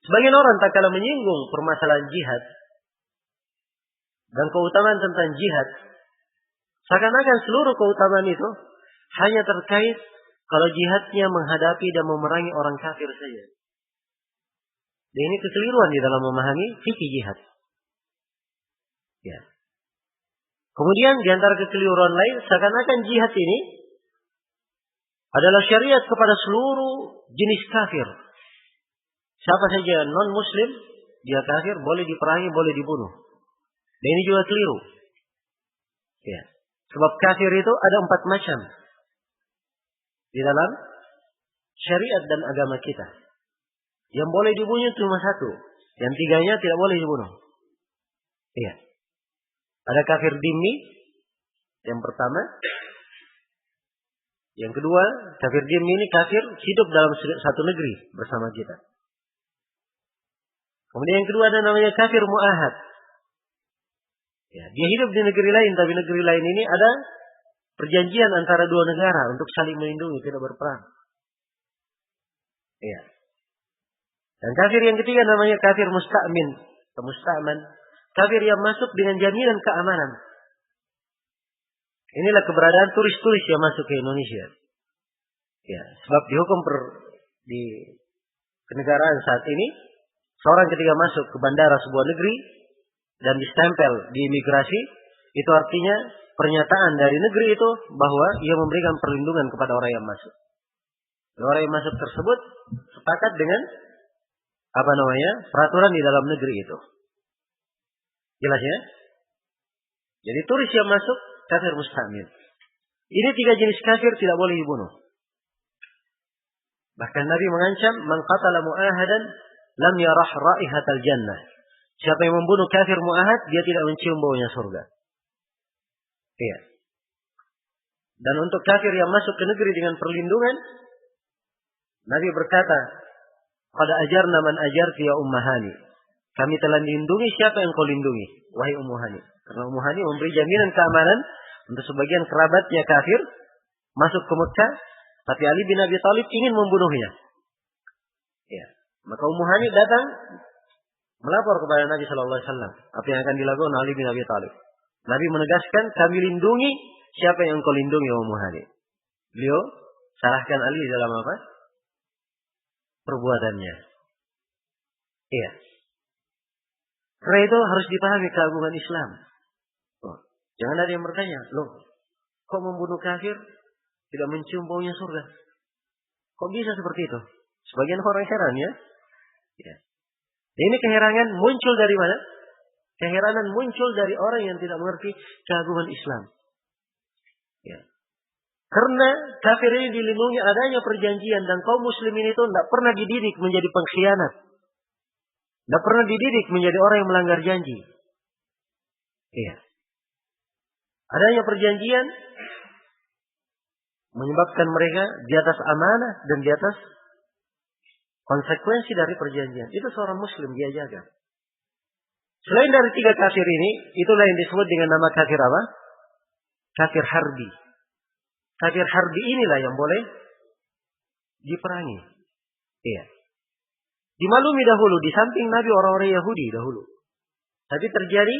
Speaker 1: Sebagian orang tak kala menyinggung permasalahan jihad dan keutamaan tentang jihad, seakan-akan seluruh keutamaan itu hanya terkait kalau jihadnya menghadapi dan memerangi orang kafir saja. Dan ini kekeliruan di dalam memahami fikih jihad. Ya. Kemudian di antara kekeliruan lain, seakan-akan jihad ini adalah syariat kepada seluruh jenis kafir. Siapa saja non-muslim, dia kafir, boleh diperangi, boleh dibunuh. Dan ini juga keliru. Ya. Sebab kafir itu ada 4 macam di dalam syariat dan agama kita. Yang boleh dibunuh cuma 1. Yang 3-nya tidak boleh dibunuh. Iya. Ada kafir dhimmi, yang pertama. Yang kedua, kafir dhimmi ini kafir hidup dalam satu negeri bersama kita. Kemudian yang kedua ada namanya kafir mu'ahad. Ya, dia hidup di negeri lain, tapi negeri lain ini ada perjanjian antara dua negara untuk saling melindungi, tidak berperang. Ya. Dan kafir yang ketiga namanya kafir musta'min atau musta'man. Kafir yang masuk dengan jaminan keamanan. Inilah keberadaan turis-turis yang masuk ke Indonesia. Ya, sebab dihukum di kenegaraan saat ini, seorang ketika masuk ke bandara sebuah negeri dan distempel di imigrasi, itu artinya pernyataan dari negeri itu bahwa ia memberikan perlindungan kepada orang yang masuk. Dan orang yang masuk tersebut sepakat dengan peraturan di dalam negeri itu. Jelas ya? Jadi turis yang masuk kafir musta'min. Ini 3 jenis kafir tidak boleh dibunuh. Bahkan Nabi mengancam, "Man qatala mu'ahadan lam yarah raihatal jannah." Siapa yang membunuh kafir mu'ahad, dia tidak mencium baunya surga. Iya. Dan untuk kafir yang masuk ke negeri dengan perlindungan, Nabi berkata, "Qad ajarna man ajarti ya ummahani." Kami telah lindungi siapa yang kau lindungi, wahai Ummu Hani. Karena Ummu Hani memberi jaminan keamanan untuk sebagian kerabatnya kafir masuk ke Mekah, tapi Ali bin Abi Thalib ingin membunuhnya. Ya. Maka Ummu Hani datang melapor kepada Nabi sallallahu alaihi wasallam apa yang akan dilakukan Ali bin Abi Thalib. Nabi menegaskan, "Kami lindungi siapa yang kau lindungi, Ummu Hani." Beliau salahkan Ali dalam apa? Perbuatannya. Iya. Karena itu harus dipahami keagungan Islam. Jangan ada yang bertanya, "Loh, kok membunuh kafir tidak mencium baunya surga? Kok bisa seperti itu?" Sebagian orang heran ya. Ya. Ini keheranan muncul dari mana? Keheranan muncul dari orang yang tidak mengerti keagungan Islam. Ya. Karena kafir ini dilindungi adanya perjanjian dan kaum muslimin itu tidak pernah dididik menjadi pengkhianat. Tidak pernah dididik menjadi orang yang melanggar janji. Iya. Adanya perjanjian menyebabkan mereka di atas amanah dan di atas konsekuensi dari perjanjian. Itu seorang muslim dia jaga. Selain dari 3 kafir ini, itulah yang disebut dengan nama kafir apa? Kafir harbi. Kafir harbi inilah yang boleh diperangi. Iya. Dimaklumi dahulu, di samping Nabi orang-orang Yahudi dahulu. Tapi terjadi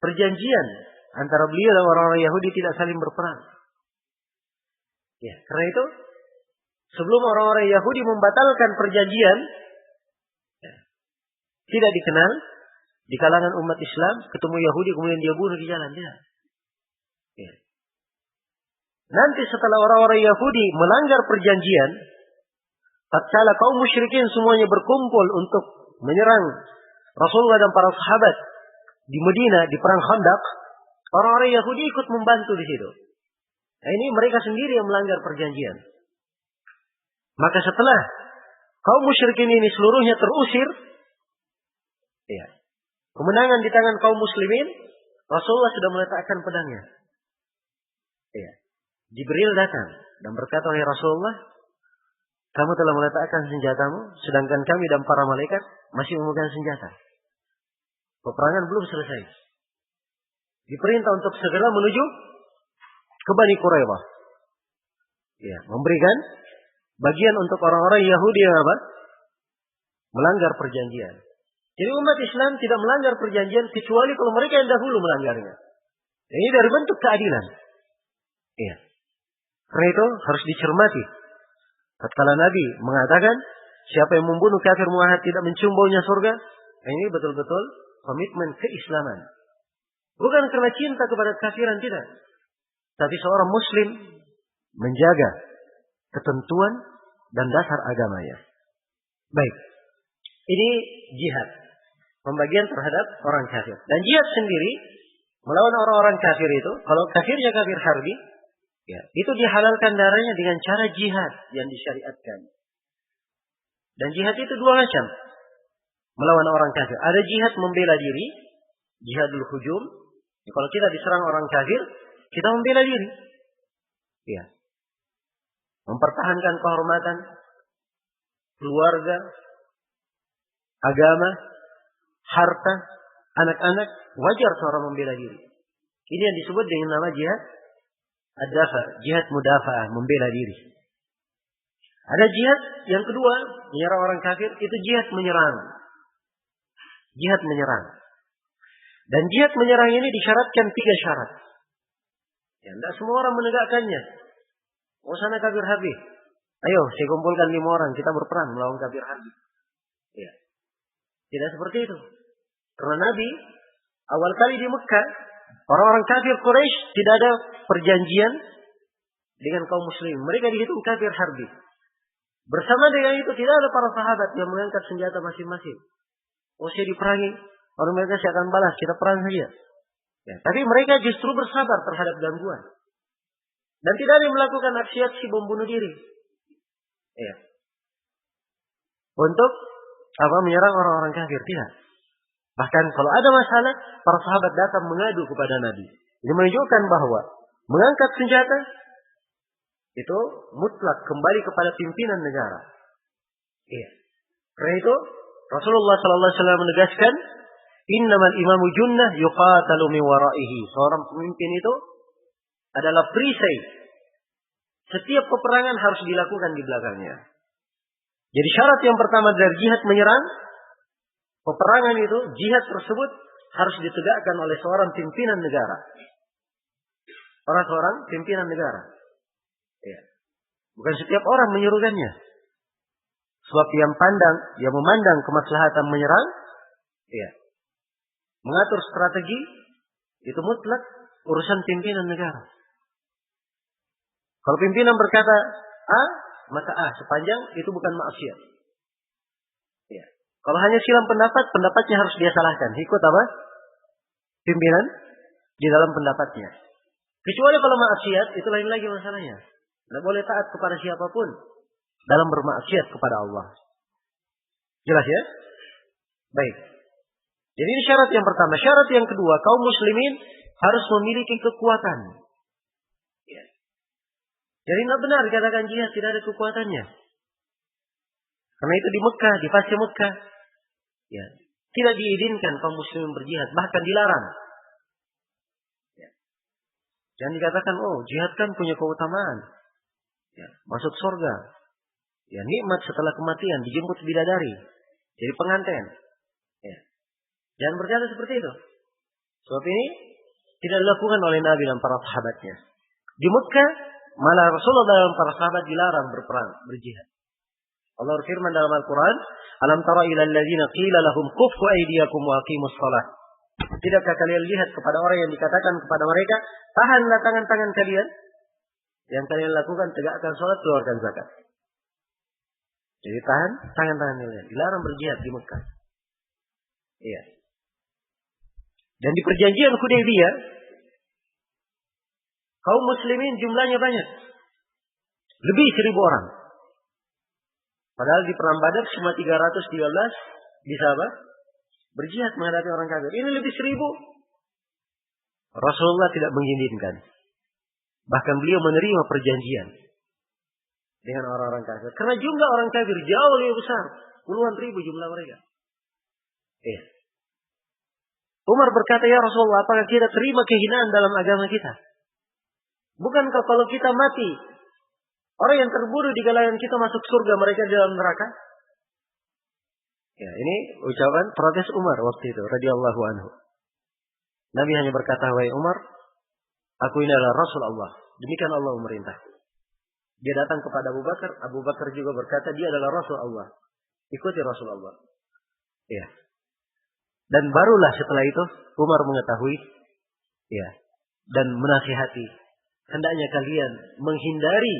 Speaker 1: perjanjian antara beliau dan orang-orang Yahudi tidak saling berperang. Ya, karena itu sebelum orang-orang Yahudi membatalkan perjanjian, ya, tidak dikenal di kalangan umat Islam ketemu Yahudi kemudian dia bunuh di jalan, tidak. Ya. Nanti setelah orang-orang Yahudi melanggar perjanjian, tatkala kaum musyrikin semuanya berkumpul untuk menyerang Rasulullah dan para sahabat di Madinah di perang Khandaq, orang-orang Yahudi ikut membantu di situ. Nah, ini mereka sendiri yang melanggar perjanjian. Maka setelah kaum musyrikin ini seluruhnya terusir, ya, kemenangan di tangan kaum muslimin, Rasulullah sudah meletakkan pedangnya. Ya. Jibril datang dan berkata, "Wahai Rasulullah, kamu telah meletakkan senjatamu, sedangkan kami dan para malaikat masih memegang senjata. Peperangan belum selesai. Diperintah untuk segera menuju ke Bani Quraidah. Ya, memberikan bagian untuk orang-orang Yahudi yang apa? Melanggar perjanjian. Jadi umat Islam tidak melanggar perjanjian kecuali kalau mereka yang dahulu melanggarnya. Ini dari bentuk keadilan. Ya. Karena itu harus dicermati. Tatkala Nabi mengatakan, siapa yang membunuh kafir muahad tidak mencium baunya surga, ini betul-betul komitmen keislaman. Bukan karena cinta kepada kafiran, tidak. Tapi seorang muslim menjaga ketentuan dan dasar agamanya. Baik. Ini jihad. Pembagian terhadap orang kafir. Dan jihad sendiri melawan orang-orang kafir itu, kalau kafirnya kafir harbi, ya, itu dihalalkan darahnya dengan cara jihad yang disyariatkan. Dan jihad itu 2 macam. Melawan orang kafir. Ada jihad membela diri, jihadul hujum. Ya, kalau kita diserang orang kafir, kita membela diri. Ya. Mempertahankan kehormatan keluarga, agama, harta, anak-anak, wajar seorang membela diri. Ini yang disebut dengan nama jihad ad-dafa, jihad mudafa'ah, membela diri. Ada jihad yang kedua, menyerang orang kafir, itu jihad menyerang. Jihad menyerang. Dan jihad menyerang ini disyaratkan 3 syarat. Ya, tidak semua orang menegakkannya. Oh, sana kafir harbi. Ayo, saya kumpulkan 5 orang, kita berperang melawan kafir harbi. Ya. Tidak seperti itu. Karena Nabi awal kali di Mekah, orang-orang kafir Quraisy tidak ada perjanjian dengan kaum muslim. Mereka dihitung kafir harbi. Bersama dengan itu tidak ada para sahabat yang mengangkat senjata masing-masing. Oh, saya diperangi, orang mereka saya akan balas, kita perang saja. Ya, tapi mereka justru bersabar terhadap gangguan. Dan tidak ada yang melakukan aksi-aksi membunuh diri. Ya. Untuk menyerang orang-orang kafir, tidak. Bahkan kalau ada masalah, para sahabat datang mengadu kepada Nabi. Ini menunjukkan bahwa mengangkat senjata itu mutlak kembali kepada pimpinan negara. Iya. Karena itu Rasulullah SAW menegaskan, innamal imamu junnah yuqatalu min waraihi. Seorang pemimpin itu adalah perisai. Setiap peperangan harus dilakukan di belakangnya. Jadi syarat yang pertama dari jihad menyerang, peperangan itu, jihad tersebut harus ditegakkan oleh seorang pimpinan negara. Seorang pimpinan negara. Ya. Bukan setiap orang menyuruhkannya. Sebab yang memandang kemaslahatan menyerang, ya, mengatur strategi, itu mutlak urusan pimpinan negara. Kalau pimpinan berkata A, maka A, sepanjang itu bukan maksiat. Ya. Kalau hanya silang pendapat, pendapatnya harus dia salahkan. Ikut apa? Pimpinan di dalam pendapatnya. Kecuali kalau maksiat, itu lain lagi masalahnya. Tidak boleh taat kepada siapapun dalam bermaksiat kepada Allah. Jelas ya? Baik. Jadi ini syarat yang pertama. Syarat yang kedua, kaum muslimin harus memiliki kekuatan. Ya. Jadi tidak benar dikatakan jihad tidak ada kekuatannya. Karena itu di Mekah, di fase Mekah, ya, tidak diizinkan kaum muslimin berjihad, bahkan dilarang. Ya. Jangan dikatakan, oh jihad kan punya keutamaan. Ya, masuk surga. Ya, nikmat setelah kematian, dijemput bidadari. Jadi pengantin. Ya. Jangan berkata seperti itu. Sebab ini tidak dilakukan oleh Nabi dan para sahabatnya. Di Mekah, malah Rasulullah dan para sahabat dilarang berperang, berjihad. Allah berfirman dalam Al-Quran, Alam tara ila alladzina qila lahum kuffu aydiyakum wa aqimus shalah. Tidakkah kalian lihat kepada orang yang dikatakan kepada mereka, tahanlah tangan-tangan kalian. Yang kalian lakukan, tegakkan salat, keluarkan zakat. Jadi tahan tangan-tangan kalian. Dilarang berjihad di Mekah. Iya. Dan di perjanjian Hudaybiyah, kaum muslimin jumlahnya banyak. Lebih 1.000 orang. Padahal di perang Badar cuma 313 bisa apa? Berjihad menghadapi orang kafir. Ini lebih 1.000. Rasulullah tidak mengizinkan. Bahkan beliau menerima perjanjian dengan orang-orang kafir. Karena jumlah orang kafir jauh lebih besar. Puluhan ribu jumlah mereka. Umar berkata, ya Rasulullah, apakah kita terima kehinaan dalam agama kita? Bukankah kalau kita mati, orang yang terbunuh di kalangan kita masuk surga, mereka di dalam neraka? Ya, ini ucapan protes Umar waktu itu, radhiyallahu anhu. Nabi hanya berkata, wahai Umar, aku ini adalah Rasul Allah. Demikian Allah memerintah. Dia datang kepada Abu Bakar. Abu Bakar juga berkata, dia adalah Rasul Allah. Ikuti Rasul Allah. Ya. Dan barulah setelah itu Umar mengetahui, ya, dan menasihati, hendaknya kalian menghindari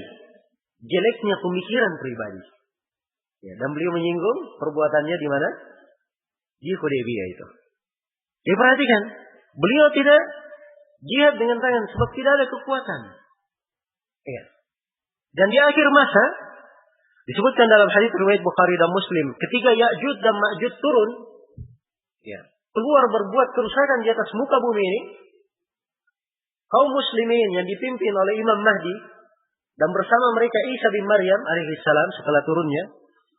Speaker 1: jeleknya pemikiran pribadi. Ya, dan beliau menyinggung perbuatannya di mana? Di Hudaybiyah itu. Jadi perhatikan, beliau tidak jihad dengan tangan sebab tidak ada kekuatan. Ya. Dan di akhir masa disebutkan dalam hadis riwayat Bukhari dan Muslim, ketika Ya'juj dan Ma'juj turun, ya, keluar berbuat kerusakan di atas muka bumi ini, kaum muslimin yang dipimpin oleh Imam Mahdi dan bersama mereka Isa bin Maryam alaihissalam setelah turunnya,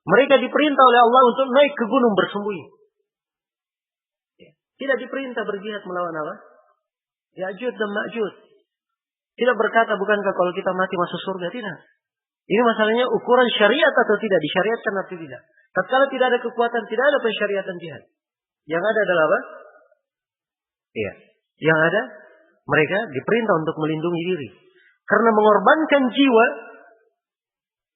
Speaker 1: mereka diperintah oleh Allah untuk naik ke gunung bersembunyi. Ya. Tidak diperintah berjihad melawan apa? Ya'juj dan Ma'juj. Tidak berkata, bukankah kalau kita mati masuk surga? Tidak. Ini masalahnya ukuran syariat atau tidak, disyariatkan atau tidak. Tatkala tidak ada kekuatan, tidak ada pensyariatan jihad. Yang ada adalah apa? Iya. Yang ada, mereka diperintah untuk melindungi diri. Karena mengorbankan jiwa,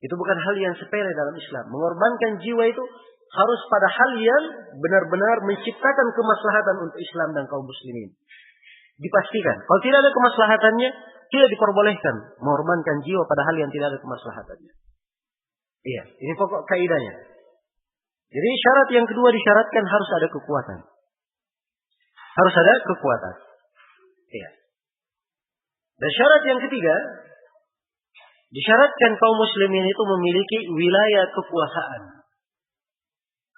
Speaker 1: itu bukan hal yang sepele dalam Islam. Mengorbankan jiwa itu harus pada hal yang benar-benar menciptakan kemaslahatan untuk Islam dan kaum muslimin. Dipastikan. Kalau tidak ada kemaslahatannya, tidak diperbolehkan mengorbankan jiwa pada hal yang tidak ada kemaslahatannya. Iya, ini pokok kaidahnya. Jadi syarat yang kedua disyaratkan harus ada kekuatan. Harus ada kekuatan. Iya. Dan syarat yang ketiga, disyaratkan kaum muslimin itu memiliki wilayah kekuasaan.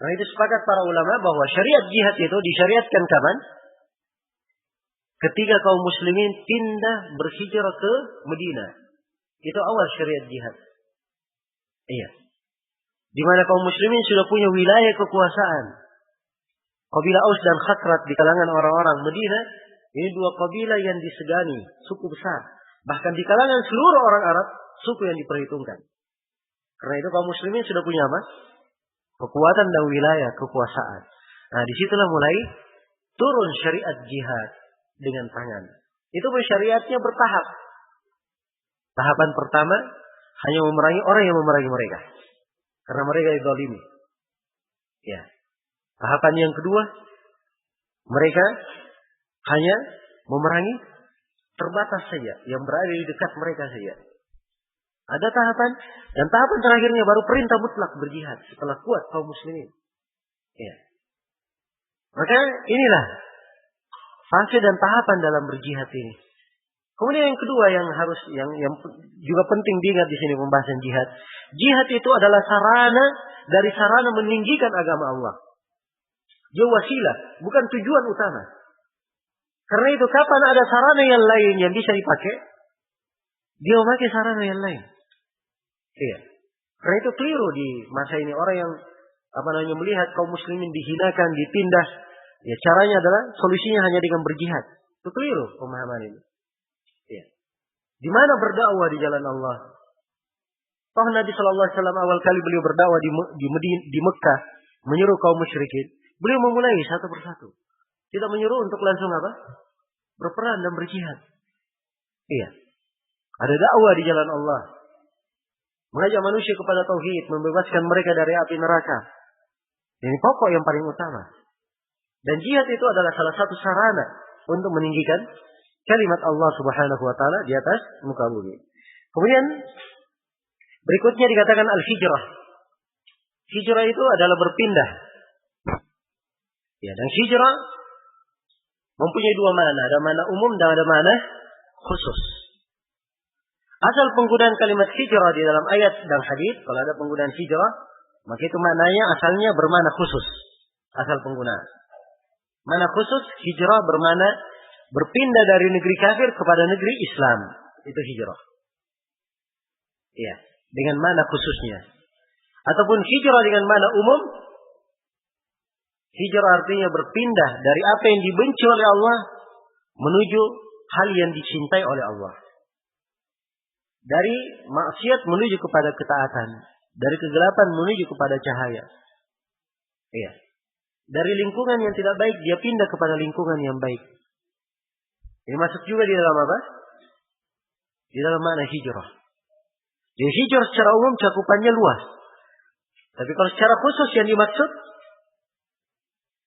Speaker 1: Karena itu sepakat para ulama bahwa syariat jihad itu disyariatkan kapan? Ketika kaum muslimin pindah berhijrah ke Madinah. Itu awal syariat jihad. Iya. Di mana kaum muslimin sudah punya wilayah kekuasaan. Kabilah Aus dan Khazraj di kalangan orang-orang Madinah, ini dua kabilah yang disegani, suku besar. Bahkan di kalangan seluruh orang Arab, suku yang diperhitungkan. Karena itu kaum muslimin sudah punya apa? Kekuatan dan wilayah kekuasaan. Nah, disitulah mulai turun syariat jihad dengan tangan. Itu syariatnya bertahap. Tahapan pertama hanya memerangi orang yang memerangi mereka. Karena mereka dizalimi. Ya. Tahapan yang kedua, mereka hanya memerangi terbatas saja, yang berada di dekat mereka saja. Ada tahapan, dan tahapan terakhirnya baru perintah mutlak berjihad setelah kuat kaum muslimin. Ya. Maka inilah fase dan tahapan dalam berjihad ini. Kemudian yang kedua yang juga penting diingat di sini pembahasan jihad. Jihad itu adalah dari sarana meninggikan agama Allah. Dia wasilah, bukan tujuan utama. Karena itu kapan ada sarana yang lain yang bisa dipakai, dia memakai sarana yang lain. Iya. Karena itu keliru di masa ini orang yang melihat kaum muslimin dihinakan, ditindas. Ya caranya adalah solusinya hanya dengan berjihad. Itu keliru pemahaman ini. Ya. Di mana berdakwah di jalan Allah? Toh Nabi Shallallahu Alaihi Wasallam awal kali beliau berdakwah di Mekah, menyuruh kaum musyrikin. Beliau memulai satu persatu. Tidak menyuruh untuk langsung berperan dan berjihad. Iya. Ada dakwah di jalan Allah. Mengajak manusia kepada tauhid, membebaskan mereka dari api neraka. Ini pokok yang paling utama. Dan jihad itu adalah salah satu sarana untuk meninggikan kalimat Allah Subhanahu wa taala di atas muka bumi. Kemudian berikutnya dikatakan al-hijrah. Hijrah itu adalah berpindah. Ya, dan hijrah mempunyai dua makna, ada makna umum dan ada makna khusus. Asal penggunaan kalimat hijrah di dalam ayat dan hadis, kalau ada penggunaan hijrah, maka itu maknanya asalnya bermakna khusus. Asal penggunaan. Makna khusus, hijrah bermakna berpindah dari negeri kafir kepada negeri Islam. Itu hijrah. Iya, dengan makna khususnya. Ataupun hijrah dengan makna umum, hijrah artinya berpindah dari apa yang dibenci oleh Allah menuju hal yang dicintai oleh Allah. Dari maksiat menuju kepada ketaatan, dari kegelapan menuju kepada cahaya. Iya. Dari lingkungan yang tidak baik dia pindah kepada lingkungan yang baik. Ini masuk juga di dalam apa? Di dalam makna hijrah. Jadi hijrah secara umum cakupannya luas. Tapi kalau secara khusus yang dimaksud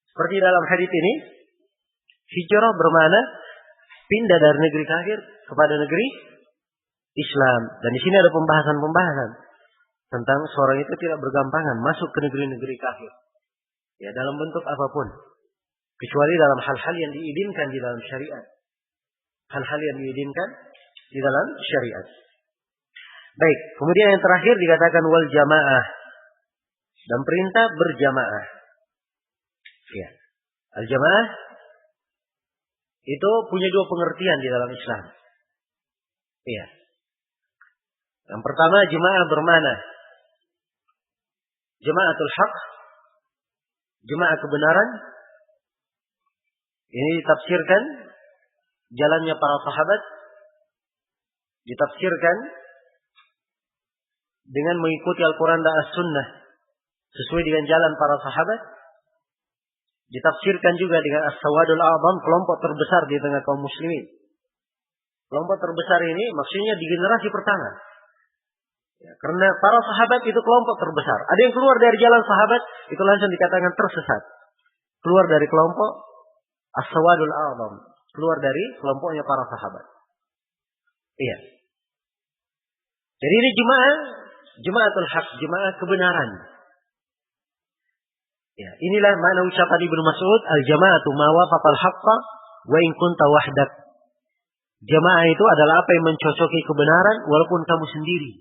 Speaker 1: seperti dalam hadis ini, hijrah bermakna pindah dari negeri kafir kepada negeri Islam. Dan di sini ada pembahasan tentang seorang itu tidak bergampangan masuk ke negeri-negeri kafir. Ya, dalam bentuk apapun. Kecuali dalam hal-hal yang diizinkan di dalam syariat. Hal-hal yang diizinkan di dalam syariat. Baik, kemudian yang terakhir dikatakan wal jamaah. Dan perintah berjamaah. Ya. Al-jamaah itu punya dua pengertian di dalam Islam. Iya. Yang pertama jamaah bermana jamaatul haq, jamaah kebenaran. Ini ditafsirkan jalannya para sahabat, ditafsirkan dengan mengikuti Al-Quran dan As-Sunnah sesuai dengan jalan para sahabat. Ditafsirkan juga dengan as-sawadul a'zam, kelompok terbesar di tengah kaum muslimin. Kelompok terbesar ini maksudnya di generasi pertama. Ya, karena para sahabat itu kelompok terbesar. Ada yang keluar dari jalan sahabat, itu langsung dikatakan tersesat. Keluar dari kelompok as-sawadul a'zam, keluar dari kelompoknya para sahabat. Iya. Jadi ini jamaatul haq, jemaah kebenaran. Ya, inilah makna ucapan Ibnu Mas'ud, al-jama'atu ma wafaqal haqqa wa in kunta wahdak. Jamaah itu adalah apa yang mencocoki kebenaran walaupun kamu sendiri.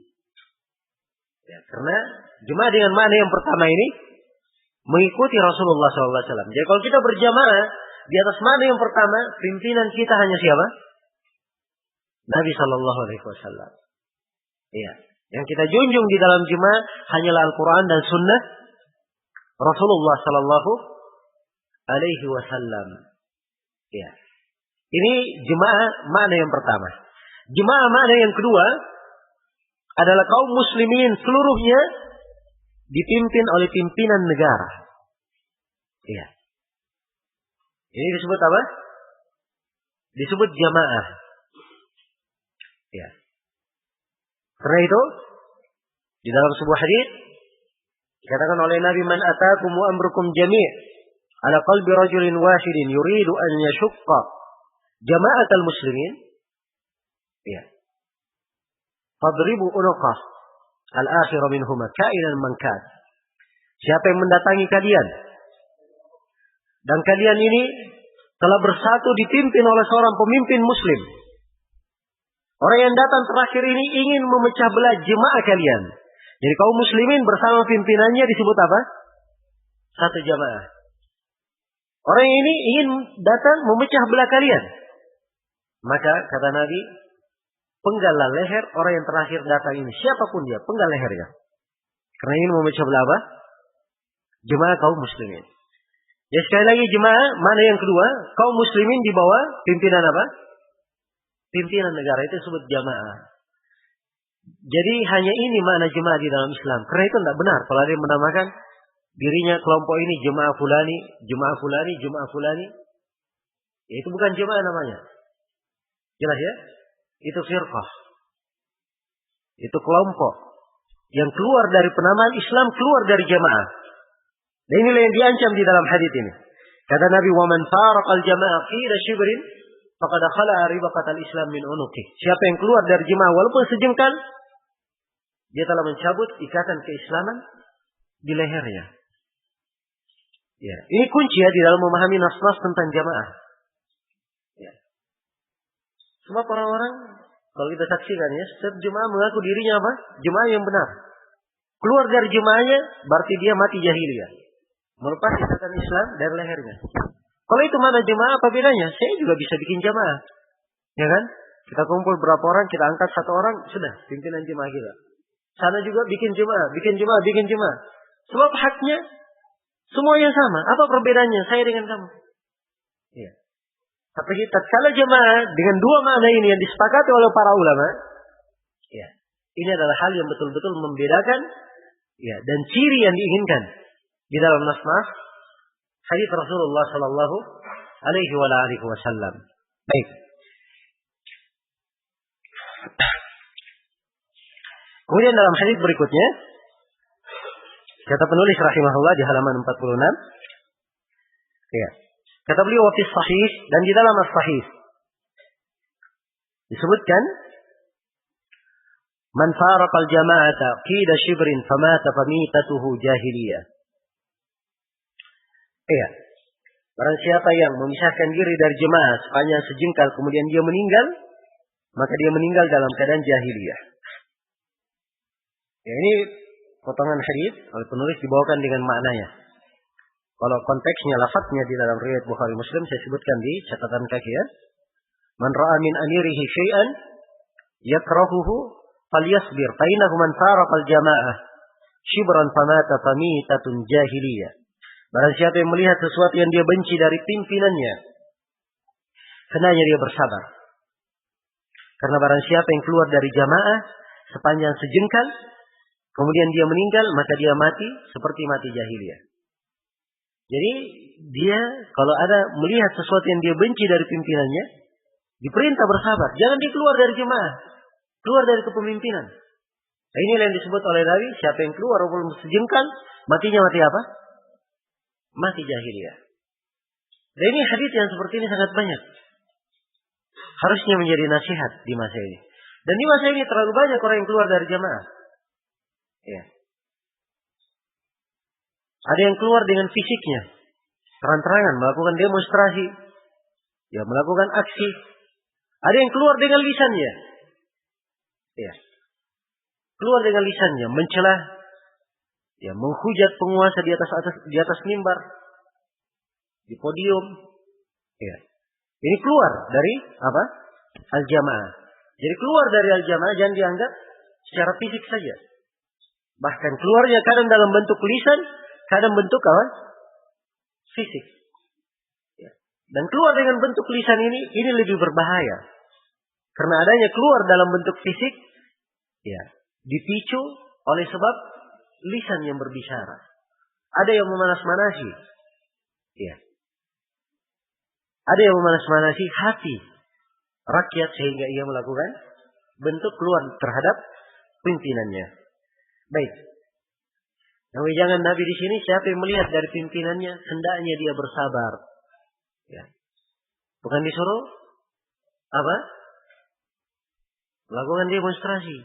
Speaker 1: Ya, karena jemaah dengan makna yang pertama ini mengikuti Rasulullah SAW. Jadi kalau kita berjamaah di atas makna yang pertama, pimpinan kita hanya siapa? Nabi SAW. Ya, yang kita junjung di dalam jemaah hanyalah Al-Quran dan Sunnah Rasulullah Sallallahu Alaihi Wasallam. Ya, ini jemaah makna yang pertama. Jemaah makna yang kedua adalah kaum muslimin seluruhnya dipimpin oleh pimpinan negara. Ya, ini disebut apa? Disebut jamaah. Ya, karena itu di dalam sebuah hadis dikatakan oleh Nabi, man atakum wa amrukum jami' ala qalbi rajulin wahidin yuridu an yashqa jama'atal muslimin, ya, fadribu unuqah al-akhir minhuma ka'inan man kan. Siapa yang mendatangi kalian dan kalian ini telah bersatu dipimpin oleh seorang pemimpin muslim, Orang yang datang terakhir ini ingin memecah belah jemaah kalian. Jadi kaum muslimin bersama pimpinannya disebut apa? Satu jamaah. Orang ini ingin datang memecah belah kalian. Maka kata Nabi, penggallah leher orang yang terakhir datang ini. Siapapun dia, penggal lehernya. Karena ingin memecah belah apa? Jemaah kaum muslimin. Ya sekali lagi jemaah, mana yang kedua? Kaum muslimin di bawah pimpinan apa? Pimpinan negara, itu disebut jamaah. Jadi hanya ini makna jemaah di dalam Islam. Karena itu tidak benar kalau ada yang menamakan dirinya kelompok ini jemaah fulani, jemaah fulani, jemaah fulani. Ya, itu bukan jemaah namanya. Jelas ya? Itu firqah. Itu kelompok yang keluar dari penamaan Islam, keluar dari jemaah. Dan inilah yang diancam di dalam hadits ini. Kata Nabi, "Wa man faraqal jamaah qila shibrin faqad khala ribaqatal Islam min unuqih." Siapa yang keluar dari jemaah walaupun sejengkal, dia telah mencabut ikatan keislaman di lehernya. Ya, ini kunci ya di dalam memahami nas-nas tentang jamaah. Ya. Semua orang-orang kalau kita saksikan ya, setiap jemaah mengaku dirinya apa? Jemaah yang benar. Keluar dari jemaahnya berarti dia mati jahiliyah. Melepas ikatan Islam dari lehernya. Kalau itu mana jemaah, apa bedanya? Saya juga bisa bikin jemaah. Ya kan? Kita kumpul berapa orang, kita angkat satu orang, sudah pimpinan jemaah kita. Sana juga bikin jemaah, bikin jemaah, bikin jemaah. Sebab haknya semuanya sama. Apa perbedaannya saya dengan kamu? Ya. Tapi tatkala jemaah dengan dua makna ini yang disepakati oleh para ulama, ya, ini adalah hal yang betul-betul membedakan, ya, dan ciri yang diinginkan di dalam nas-nas hadis Rasulullah Sallallahu Alaihi Wasallam. Baik. Kemudian dalam hadis berikutnya, kata penulis rahimahullah di halaman 46, ya, kata beliau wa fi sahih, dan di dalam as-sahih disebutkan, man faraqal jama'ata qida shibrin famata famitatuhu jahiliyah. Iya. Barang siapa yang memisahkan diri dari jemaah sepanjang sejengkal kemudian dia meninggal, maka dia meninggal dalam keadaan jahiliyah. Ya, ini potongan hadis oleh penulis dibawakan dengan maknanya. Kalau konteksnya, lafadznya di dalam riwayat Bukhari Muslim saya sebutkan di catatan kaki ya. Man ra'a min amirihi syai'an yakrahuhu falyasbir fa innahu man faraqal jamaah shibran famata famitatun jahiliyah. Barang siapa yang melihat sesuatu yang dia benci dari pimpinannya, hendaknya dia bersabar. Karena barang siapa yang keluar dari jamaah sepanjang sejengkal, kemudian dia meninggal, maka dia mati seperti mati jahiliyah. Jadi dia kalau ada melihat sesuatu yang dia benci dari pimpinannya, diperintah bersabar. Jangan dia keluar dari jemaah, keluar dari kepemimpinan. Nah, inilah yang disebut oleh Nabi, siapa yang keluar walaupun sejengkal, matinya mati apa? Mati jahiliyah. Dan ini hadis yang seperti ini sangat banyak. Harusnya menjadi nasihat di masa ini. Dan di masa ini terlalu banyak orang yang keluar dari jemaah. Ya. Ada yang keluar dengan fisiknya, terang-terangan melakukan demonstrasi, ya, melakukan aksi. Ada yang keluar dengan lisannya, ya, keluar dengan lisannya, mencela, ya, menghujat penguasa di atas mimbar, di podium, ya. Ini keluar dari apa? Al-jamaah. Jadi keluar dari al-jamaah jangan dianggap secara fisik saja. Bahkan keluarnya kadang dalam bentuk lisan, kadang bentuk apa? Fisik. Ya. Dan keluar dengan bentuk lisan ini lebih berbahaya. Karena adanya keluar dalam bentuk fisik, ya, dipicu oleh sebab lisan yang berbicara. Ada yang memanas-manasi. Ya. Ada yang memanas-manasi hati rakyat sehingga ia melakukan bentuk keluar terhadap pimpinannya. Baik. Namun jangan Nabi di sini siapa yang melihat dari pimpinannya hendaknya dia bersabar. Ya. Bukan disuruh apa? Melakukan demonstrasi,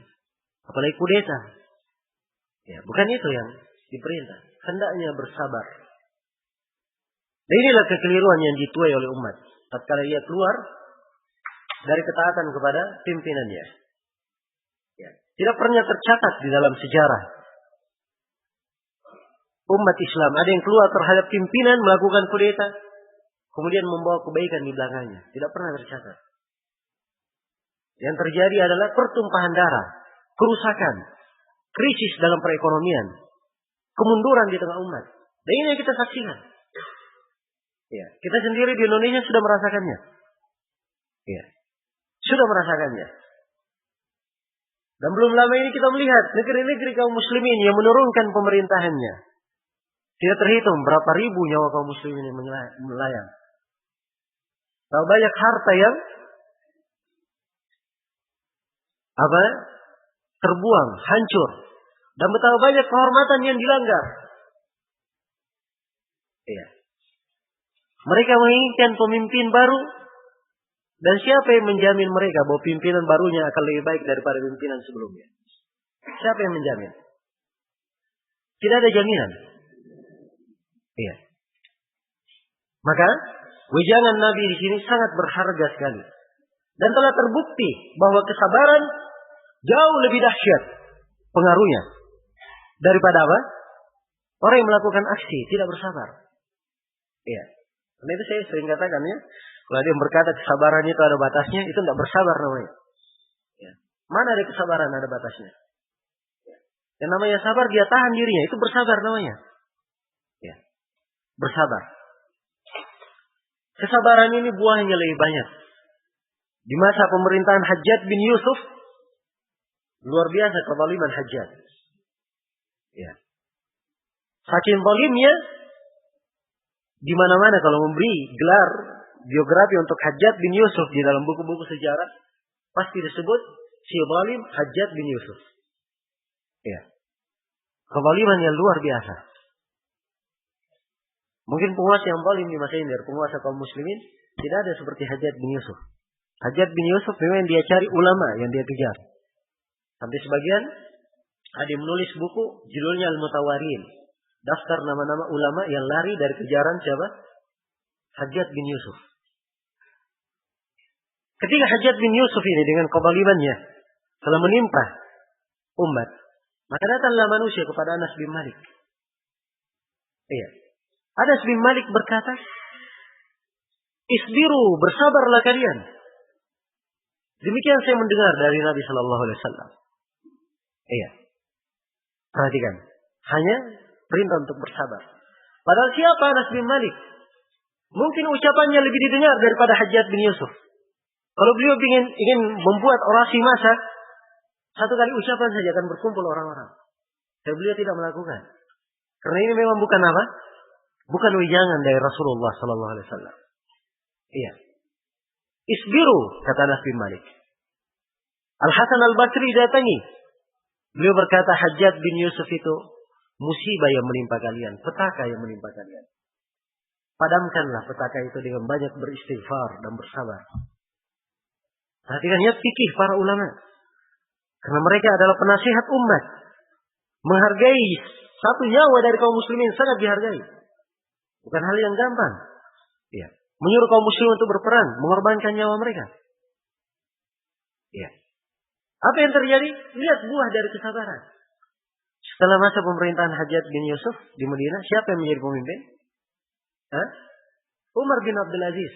Speaker 1: apalagi kudeta. Ya, bukan itu yang diperintah. Hendaknya bersabar. Dan inilah kekeliruan yang dituai oleh umat. Tatkala ia keluar dari ketaatan kepada pimpinannya. Ya. Tidak pernah tercatat di dalam sejarah umat Islam ada yang keluar terhadap pimpinan melakukan kudeta, kemudian membawa kebaikan di belakangnya. Tidak pernah tercatat. Yang terjadi adalah pertumpahan darah, kerusakan, krisis dalam perekonomian, kemunduran di tengah umat. Dan ini yang kita saksikan. Ya, kita sendiri di Indonesia sudah merasakannya. Ya, sudah merasakannya. Dan belum lama ini kita melihat negeri-negeri kaum muslimin yang menurunkan pemerintahannya. Tidak terhitung berapa ribu nyawa kaum muslimin yang melayang. Tahu banyak harta yang terbuang, hancur. Dan betapa banyak kehormatan yang dilanggar. Iya. Mereka menginginkan pemimpin baru. Dan siapa yang menjamin mereka bahwa pimpinan barunya akan lebih baik daripada pimpinan sebelumnya? Siapa yang menjamin? Tidak ada jaminan. Iya. Maka wejangan Nabi di sini sangat berharga sekali. Dan telah terbukti bahwa kesabaran jauh lebih dahsyat pengaruhnya daripada apa? Orang yang melakukan aksi tidak bersabar. Iya. Karena itu saya sering katakan ya, kalau dia berkata kesabaran itu ada batasnya, itu tidak bersabar namanya. Ya. Mana ada kesabaran ada batasnya? Ya. Yang namanya sabar dia tahan dirinya, itu bersabar namanya. Ya. Bersabar. Kesabaran ini buahnya lebih banyak. Di masa pemerintahan Hajjaj bin Yusuf, luar biasa kezaliman Hajjaj. Ya. Saking zalimnya, di mana-mana kalau memberi gelar biografi untuk Hajjaj bin Yusuf di dalam buku-buku sejarah, pasti disebut si zalim Hajjaj bin Yusuf. Ya. Kezaliman yang luar biasa. Mungkin penguasa yang zalim di masa ini dari penguasa kaum muslimin tidak ada seperti Hajjaj bin Yusuf. Hajjaj bin Yusuf memang dia cari ulama yang dia kejar. Sampai sebagian ada yang menulis buku judulnya Al-Mutawarin. Daftar nama-nama ulama yang lari dari kejaran siapa? Hajjaj bin Yusuf. Ketika Hajjaj bin Yusuf ini dengan kezalimannya telah menimpa umat, maka datanglah manusia kepada Anas bin Malik. Iya. Anas bin Malik berkata, "Isbiru, bersabarlah kalian." Demikian saya mendengar dari Nabi Shallallahu Alaihi Wasallam. Iya. Perhatikan, hanya perintah untuk bersabar. Padahal siapa Anas bin Malik? Mungkin ucapannya lebih didengar daripada Hajjaj bin Yusuf. Kalau beliau ingin membuat orasi massa, satu kali ucapan saja akan berkumpul orang-orang. Dan beliau tidak melakukan. Karena ini memang bukan apa? Bukan wejangan dari Rasulullah Sallallahu Alaihi Wasallam. Iya. Isbiru, kata Anas bin Malik. Al-Hasan al-Basri datangi. Beliau berkata, Hajjaj bin Yusuf itu musibah yang menimpa kalian, petaka yang menimpa kalian. Padamkanlah petaka itu dengan banyak beristighfar dan bersabar. Perhatikan ya fikih para ulama. Karena mereka adalah penasihat umat. Menghargai satu nyawa dari kaum muslimin sangat dihargai. Bukan hal yang gampang. Ya. Menyuruh kaum muslimin untuk berperang, mengorbankan nyawa mereka. Ya. Apa yang terjadi? Lihat buah dari kesabaran. Setelah masa pemerintahan Hajjaj bin Yusuf di Madinah, siapa yang menjadi pemimpin? Umar bin Abdul Aziz.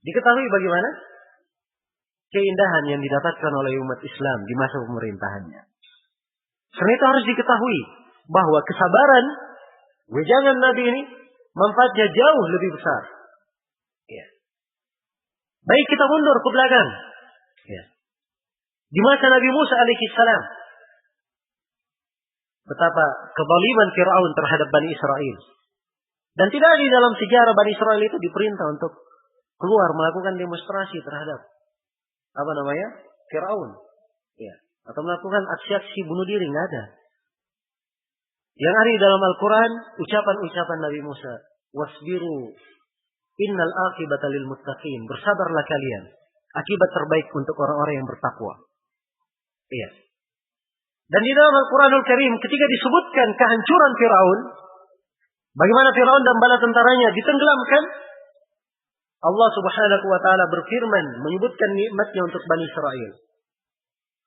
Speaker 1: Diketahui bagaimana keindahan yang didapatkan oleh umat Islam di masa pemerintahannya. Karena itu harus diketahui bahwa kesabaran wejangan Nabi ini manfaatnya jauh lebih besar. Ya. Baik kita mundur ke belakang. Ya. Di masa Nabi Musa alaihissalam, betapa kezaliman Fir'aun terhadap Bani Israel. Dan tidak di dalam sejarah Bani Israel itu diperintah untuk keluar melakukan demonstrasi terhadap Fir'aun. Ya. Atau melakukan aksi-aksi bunuh diri, nggak ada. Yang ada di dalam Al-Quran ucapan-ucapan Nabi Musa, wasbiru innal aqibata lil muttaqin, bersabarlah kalian, akibat terbaik untuk orang-orang yang bertakwa. Iya. Dan di dalam Al-Quranul Karim ketika disebutkan kehancuran Fir'aun, bagaimana Fir'aun dan bala tentaranya ditenggelamkan, Allah Subhanahu wa taala berfirman menyebutkan nikmatnya untuk Bani Israel.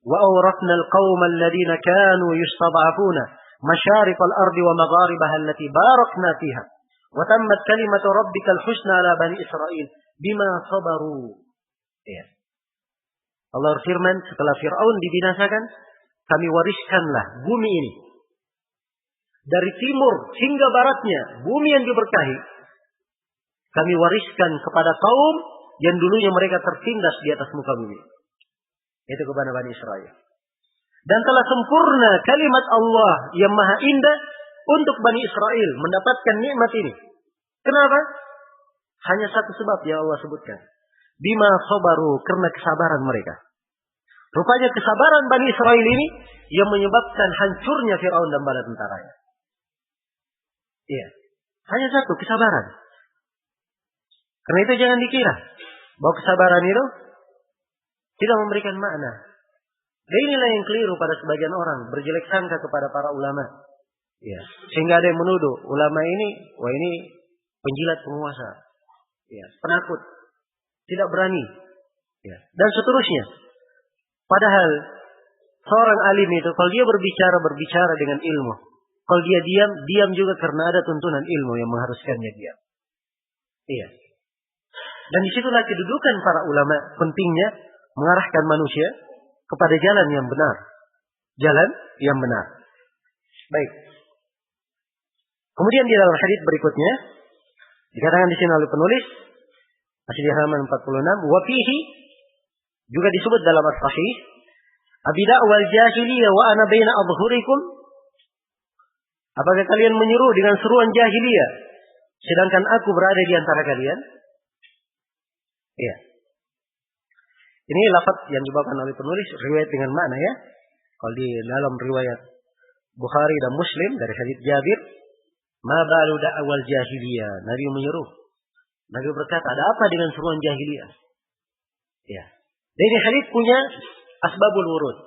Speaker 1: Wa awrathna al-qauma alladhina kanu yustad'afuna masyarik al-ardi wa magharibaha allati barakna fiha. Wa tammat kalimatu rabbikal husna ala Bani Israel bima sabaru. Ya. Allah berfirman setelah Fir'aun dibinasakan, kami wariskanlah bumi ini. Dari timur hingga baratnya, bumi yang diberkahi, kami wariskan kepada kaum yang dulunya mereka tertindas di atas muka bumi. Itu kepada Bani Israel. Dan telah sempurna kalimat Allah yang maha indah untuk Bani Israel mendapatkan nikmat ini. Kenapa? Hanya satu sebab yang Allah sebutkan. Bima sabaru, karena kesabaran mereka. Rupanya kesabaran Bani Israel ini yang menyebabkan hancurnya Fir'aun dan bala tentaranya. Iya. Hanya satu, kesabaran. Karena itu jangan dikira bahwa kesabaran itu tidak memberikan makna. Dan inilah yang keliru pada sebagian orang, berjelek sangka kepada para ulama. Ya. Sehingga ada yang menuduh ulama ini, wah ini penjilat penguasa. Ya. Penakut. Tidak berani. Ya. Dan seterusnya. Padahal seorang alim itu kalau dia berbicara dengan ilmu. Kalau dia diam juga karena ada tuntunan ilmu yang mengharuskannya diam. Iya. Dan disitulah kedudukan para ulama, pentingnya mengarahkan manusia kepada jalan yang benar. Jalan yang benar. Baik. Kemudian di dalam hadits berikutnya dikatakan di sini oleh penulis masih di halaman 46, wa fihi juga disebut dalam as-sahih, abida wal jahiliyah wa ana baina adhhurikum. Apakah kalian menyeru dengan seruan jahiliyah sedangkan aku berada di antara kalian? Iya. Ini lafaz yang dibawakan oleh penulis riwayat dengan makna ya. Kalau di dalam riwayat Bukhari dan Muslim dari hadits Jabir, ma balu da'wal jahiliyah. Nabi menyeru. Nabi berkata, ada apa dengan seruan jahiliyah? Ya. Dan ini hadits punya asbabul wurud.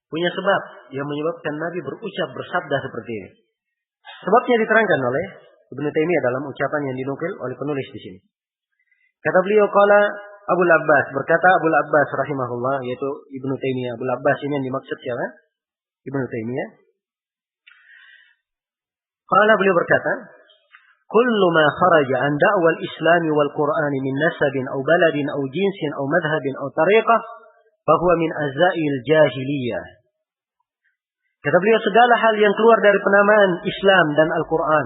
Speaker 1: Punya sebab yang menyebabkan Nabi bersabda seperti ini. Sebabnya diterangkan oleh Ibnu Taimiyah dalam ucapan yang dinukil oleh penulis di sini. Kata beliau, qala Abul Abbas, berkata Abul Abbas rahimahullah, yaitu Ibnu Taimiyah. Abul Abbas ini yang dimaksud siapa? Ibnu Taimiyah. Qala beliau berkata, kullu ma kharaja an da'wal Islam wal Qur'an min nasabin aw baladin aw jinsin aw madhhabin aw tariqah fa huwa min azail jahiliyah. Kata beliau, segala hal yang keluar dari penamaan Islam dan Al-Quran,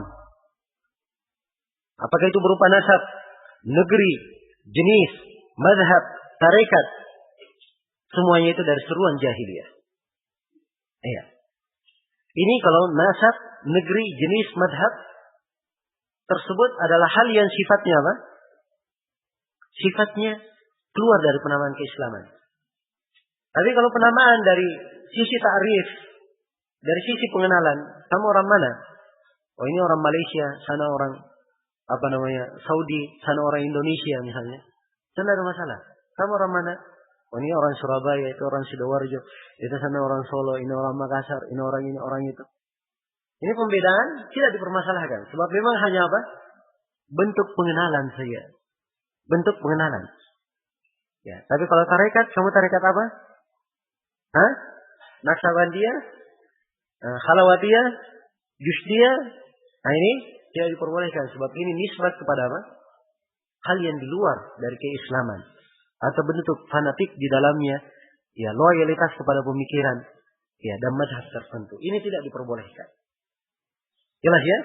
Speaker 1: apakah itu berupa nasab, negeri, jenis, madhab, tarekat, semuanya itu dari seruan jahiliyah. Iya. Ini kalau nasab, negeri, jenis, madhab tersebut adalah hal yang sifatnya apa? Sifatnya keluar dari penamaan keislaman. Tapi kalau penamaan dari sisi ta'rif, dari sisi pengenalan, kamu orang mana? Oh ini orang Malaysia, sana orang Saudi, sana orang Indonesia misalnya. Tidak ada masalah. Kamu orang mana? Oh ini orang Surabaya, itu orang Sidoarjo, itu sana orang Solo, ini orang Makassar, ini, orang itu. Ini pembedaan tidak dipermasalahkan. Sebab memang hanya apa? Bentuk pengenalan saja. Bentuk pengenalan. Ya, tapi kalau tarekat, kamu tarekat apa? Hah? Naksabandiyah? Khalawatiyah? Jusdiyah? Nah ini tidak diperbolehkan. Sebab ini nisbat kepada apa? Hal yang di luar dari keislaman. Atau bentuk fanatik di dalamnya. Ya, loyalitas kepada pemikiran. Ya, dan mazhab tertentu. Ini tidak diperbolehkan. Jelas ya?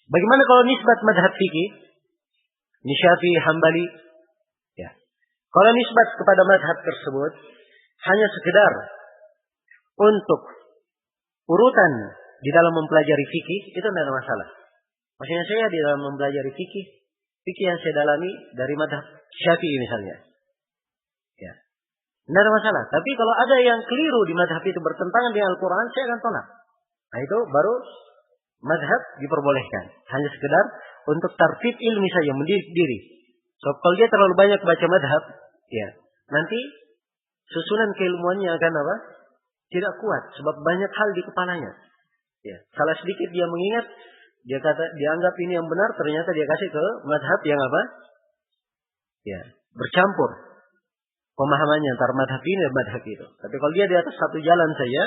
Speaker 1: Bagaimana kalau nisbat mazhab fikih? Ini Syafi'i, Hambali. Ya. Kalau nisbat kepada mazhab tersebut hanya sekedar untuk urutan di dalam mempelajari fikih, itu tidak ada masalah. Maksudnya saya di dalam mempelajari fikih yang saya dalami dari mazhab Syafi'i misalnya. Ya. Tidak ada masalah. Tapi kalau ada yang keliru di mazhab itu bertentangan dengan Al-Quran, saya akan tolak. Nah itu baru mazhab diperbolehkan. Hanya sekedar untuk tartib ilmi saja, mendidik diri. So, kalau dia terlalu banyak baca mazhab, ya, nanti susunan keilmuannya akan apa? Tidak kuat, sebab banyak hal di kepalanya. Ya, salah sedikit dia mengingat, dianggap ini yang benar, ternyata dia kasih ke mazhab yang apa? Ya, bercampur pemahamannya antara mazhab ini dan mazhab itu. Tapi kalau dia di atas satu jalan saja,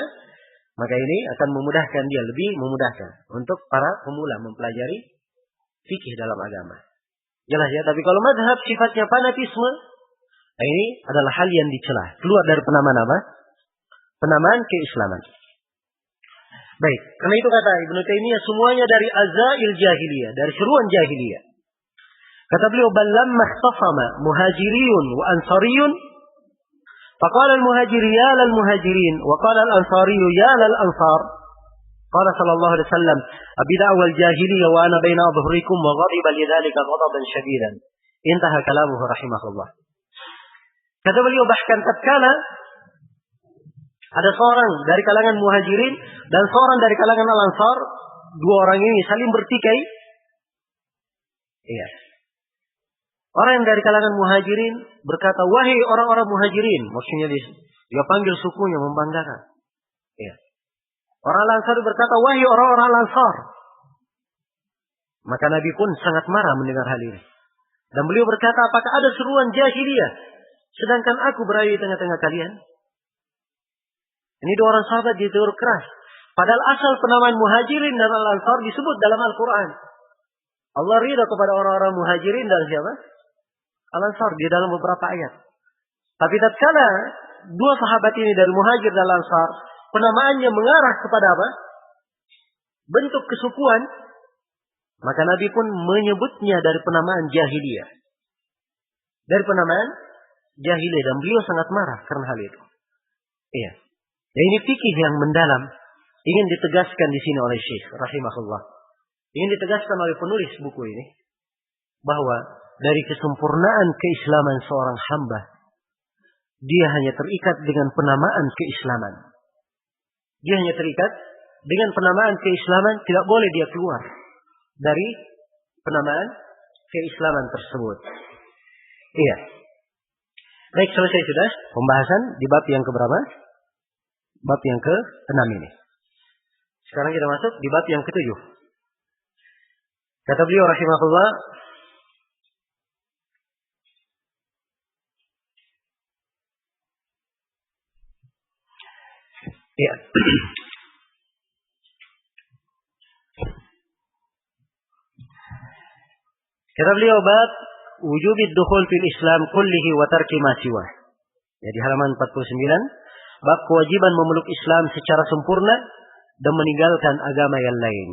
Speaker 1: maka ini akan memudahkan dia, lebih memudahkan untuk para pemula mempelajari fikih dalam agama. Jelas ya, tapi kalau mazhab sifatnya fanatisme, nah ini adalah hal yang dicela, keluar dari penamaan apa? Penamaan keislaman. Baik, karena itu kata Ibnu Taimiyah semuanya dari azail jahiliyah, dari seruan jahiliyah. Kata beliau, "Ballam mahtasama muhajiriyun wa ansariyun, faqala al-muhajiri ya lal muhajirin wa qala al-ansariyu ya lal ansar." Qala sallallahu alaihi wasallam, "Abida'u al-jahiliyah wa ana baina adhhurikum wa ghadiba lidzalika ghadaban shadidan." Intaha kalamuhu rahimahullah. Kata beliau, bahkan tatkala ada seorang dari kalangan muhajirin dan seorang dari kalangan al-ansar, dua orang ini saling bertikai. Iya. Orang yang dari kalangan muhajirin berkata, "Wahai orang-orang muhajirin," maksudnya dia panggil sukunya membanggakan. Iya. Orang al-ansar berkata, "Wahai orang-orang al-ansar." Maka Nabi pun sangat marah mendengar hal ini. Dan beliau berkata, "Apakah ada seruan jahiliyah sedangkan aku berada di tengah-tengah kalian?" Ini dua orang sahabat ditegur keras. Padahal asal penamaan muhajirin dan al-ansar disebut dalam Al-Quran. Allah ridha kepada orang-orang muhajirin dan siapa? Al-ansar di dalam beberapa ayat. Tapi tatkala dua sahabat ini dari muhajir dan al-ansar, penamaannya mengarah kepada apa? Bentuk kesukuan. Maka Nabi pun menyebutnya dari penamaan jahiliyah. Dari penamaan jahiliyah. Dan beliau sangat marah karena hal itu. Iya. Ya, ini fikih yang mendalam. Ingin ditegaskan di sini oleh Syekh rahimahullah. Ingin ditegaskan oleh penulis buku ini. Bahwa dari kesempurnaan keislaman seorang hamba, dia hanya terikat dengan penamaan keislaman. Dia hanya terikat dengan penamaan keislaman, tidak boleh dia keluar dari penamaan keislaman tersebut. Iya. Baik, selesai sudah pembahasan di bab yang keberapa? Bab yang ke-6 ini. Sekarang kita masuk di bab yang ke-7. Kata beliau rahimahullah, ya. Kata beliau, bab wujubid dukhul fil Islam kullihi wa tarki ma siwa. Ya, di halaman 49, bab kewajiban memeluk Islam secara sempurna dan meninggalkan agama yang lain.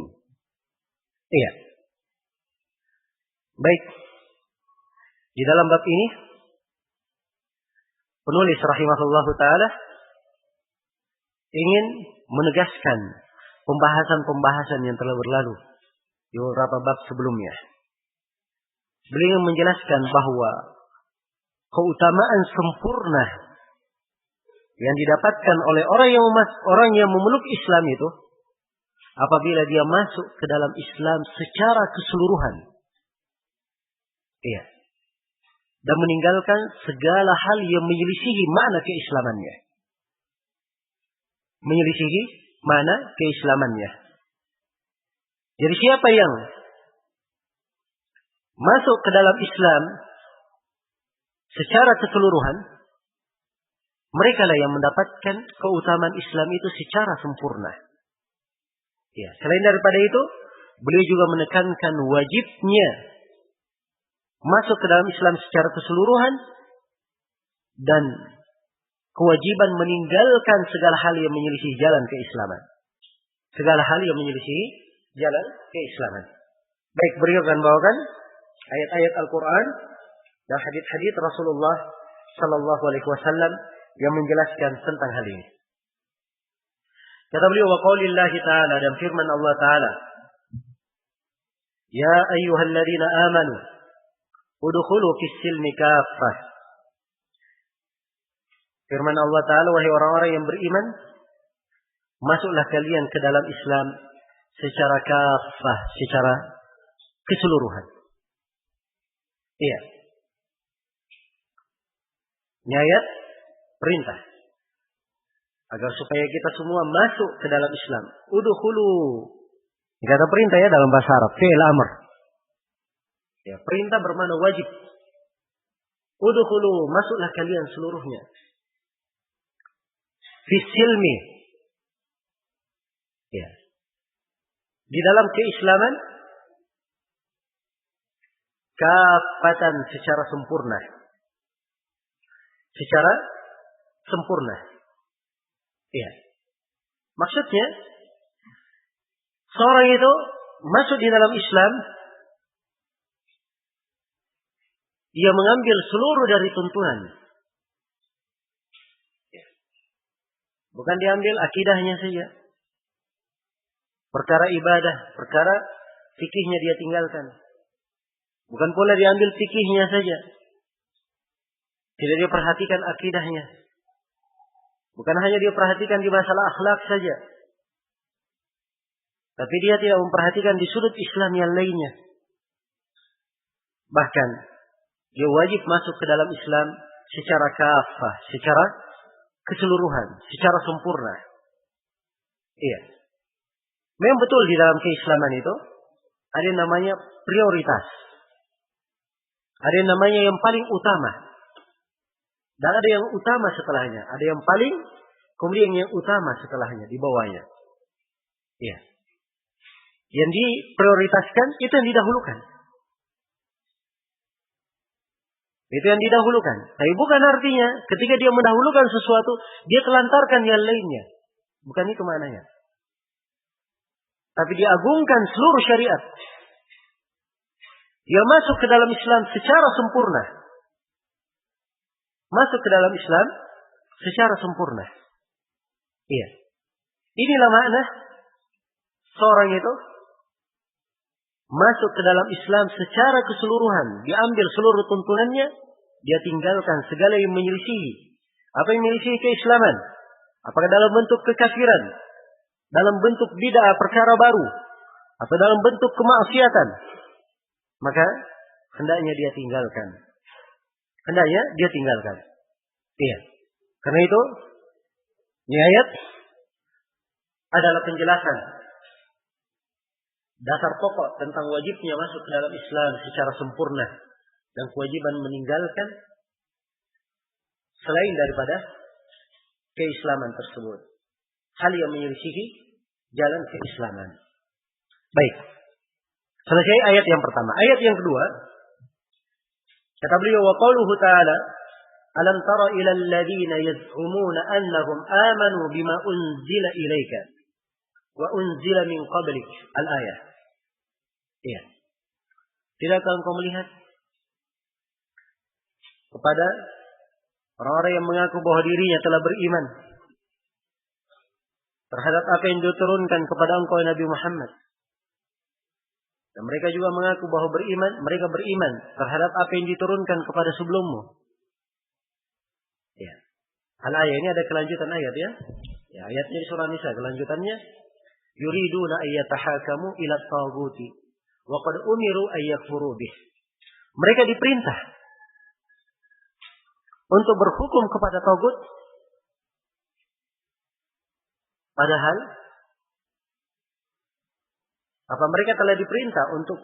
Speaker 1: Iya. Baik. Di dalam bab ini penulis rahimahullahu taala ingin menegaskan pembahasan-pembahasan yang telah berlalu di beberapa bab sebelumnya. Beliau menjelaskan bahwa keutamaan sempurna yang didapatkan oleh orang yang memeluk Islam itu apabila dia masuk ke dalam Islam secara keseluruhan. Iya. Dan meninggalkan segala hal yang menyelisihi makna keislamannya. Menyelisihi makna keislamannya. Jadi siapa yang masuk ke dalam Islam secara keseluruhan, mereka lah yang mendapatkan keutamaan Islam itu secara sempurna. Ya, selain daripada itu, beliau juga menekankan wajibnya masuk ke dalam Islam secara keseluruhan dan kewajiban meninggalkan segala hal yang menyelisih jalan keislaman. Segala hal yang menyelisih jalan keislaman. Baik, beliau akan bawakan ayat-ayat Al-Quran dan hadits-hadits Rasulullah Sallallahu Alaihi Wasallam yang menjelaskan tentang hal ini. Kata beliau, wa qaulillahi ta'ala, dan firman Allah Ta'ala, ya ayyuhalladzina amanu udkhulu fis silmi kaffah. Firman Allah Ta'ala, wahai orang-orang yang beriman, masuklah kalian ke dalam Islam secara kaffah, secara keseluruhan. Iya. Ini ayat perintah agar supaya kita semua masuk ke dalam Islam. Udkhulu. Ini kata perintah ya dalam bahasa Arab, fi'il amr. Ya, perintah bermakna wajib. Udkhulu, masuklah kalian seluruhnya. Fisilmi. Ya. Di dalam keislaman kafatan secara sempurna. Secara sempurna. Ya. Maksudnya seorang itu masuk di dalam Islam, dia mengambil seluruh dari tuntunan. Bukan diambil akidahnya saja. Perkara ibadah, perkara fikihnya dia tinggalkan. Bukan pula diambil fikihnya saja. Tidak dia perhatikan akidahnya. Bukan hanya dia perhatikan di masalah akhlak saja. Tapi dia tidak memperhatikan di sudut Islam yang lainnya. Bahkan dia wajib masuk ke dalam Islam secara kafah, secara keseluruhan, secara sempurna. Iya. Memang betul di dalam keislaman itu ada yang namanya prioritas. Ada yang namanya yang paling utama. Dan ada yang utama setelahnya. Ada yang paling, kemudian yang utama setelahnya, di bawahnya. Iya. Yang diprioritaskan itu yang didahulukan. Itu yang didahulukan. Tapi bukan artinya ketika dia mendahulukan sesuatu, dia telantarkan yang lainnya. Bukan itu maknanya. Tapi dia agungkan seluruh syariat. Dia masuk ke dalam Islam secara sempurna. Masuk ke dalam Islam secara sempurna. Iya. Inilah makna seorang itu masuk ke dalam Islam secara keseluruhan. Diambil seluruh tuntunannya. Dia tinggalkan segala yang menyelisihi. Apa yang menyelisihi keislaman? Apakah dalam bentuk kekafiran? Dalam bentuk bid'ah perkara baru? Atau dalam bentuk kemaksiatan? Maka hendaknya dia tinggalkan. Hendaknya dia tinggalkan. Iya. Karena itu, ini ayat adalah penjelasan dasar pokok tentang wajibnya masuk ke dalam Islam secara sempurna dan kewajiban meninggalkan selain daripada keislaman tersebut. Hal yang menyelisihi jalan keislaman. Baik. Selesai ayat yang pertama. Ayat yang kedua, kata beliau, wa qauluhu ta'ala, alam tara ila alladhina yaz'umuna annahum amanu bima unzila ilaika wa unzila min qablik. Al-ayah. Iya. Tidakkah engkau melihat kepada orang-orang yang mengaku bahwa dirinya telah beriman terhadap apa yang diturunkan kepada engkau Nabi Muhammad? Dan mereka juga mengaku bahwa mereka beriman terhadap apa yang diturunkan kepada sebelummu. Ya. Al-ayah ini ada kelanjutan ayat ya. Ya, ayatnya di surah Nisa kelanjutannya, yuriduna ayyatahakamu ila taghuti wa qad umiru ayyakfuru bih. Mereka diperintah untuk berhukum kepada tagut, padahal apa mereka telah diperintah untuk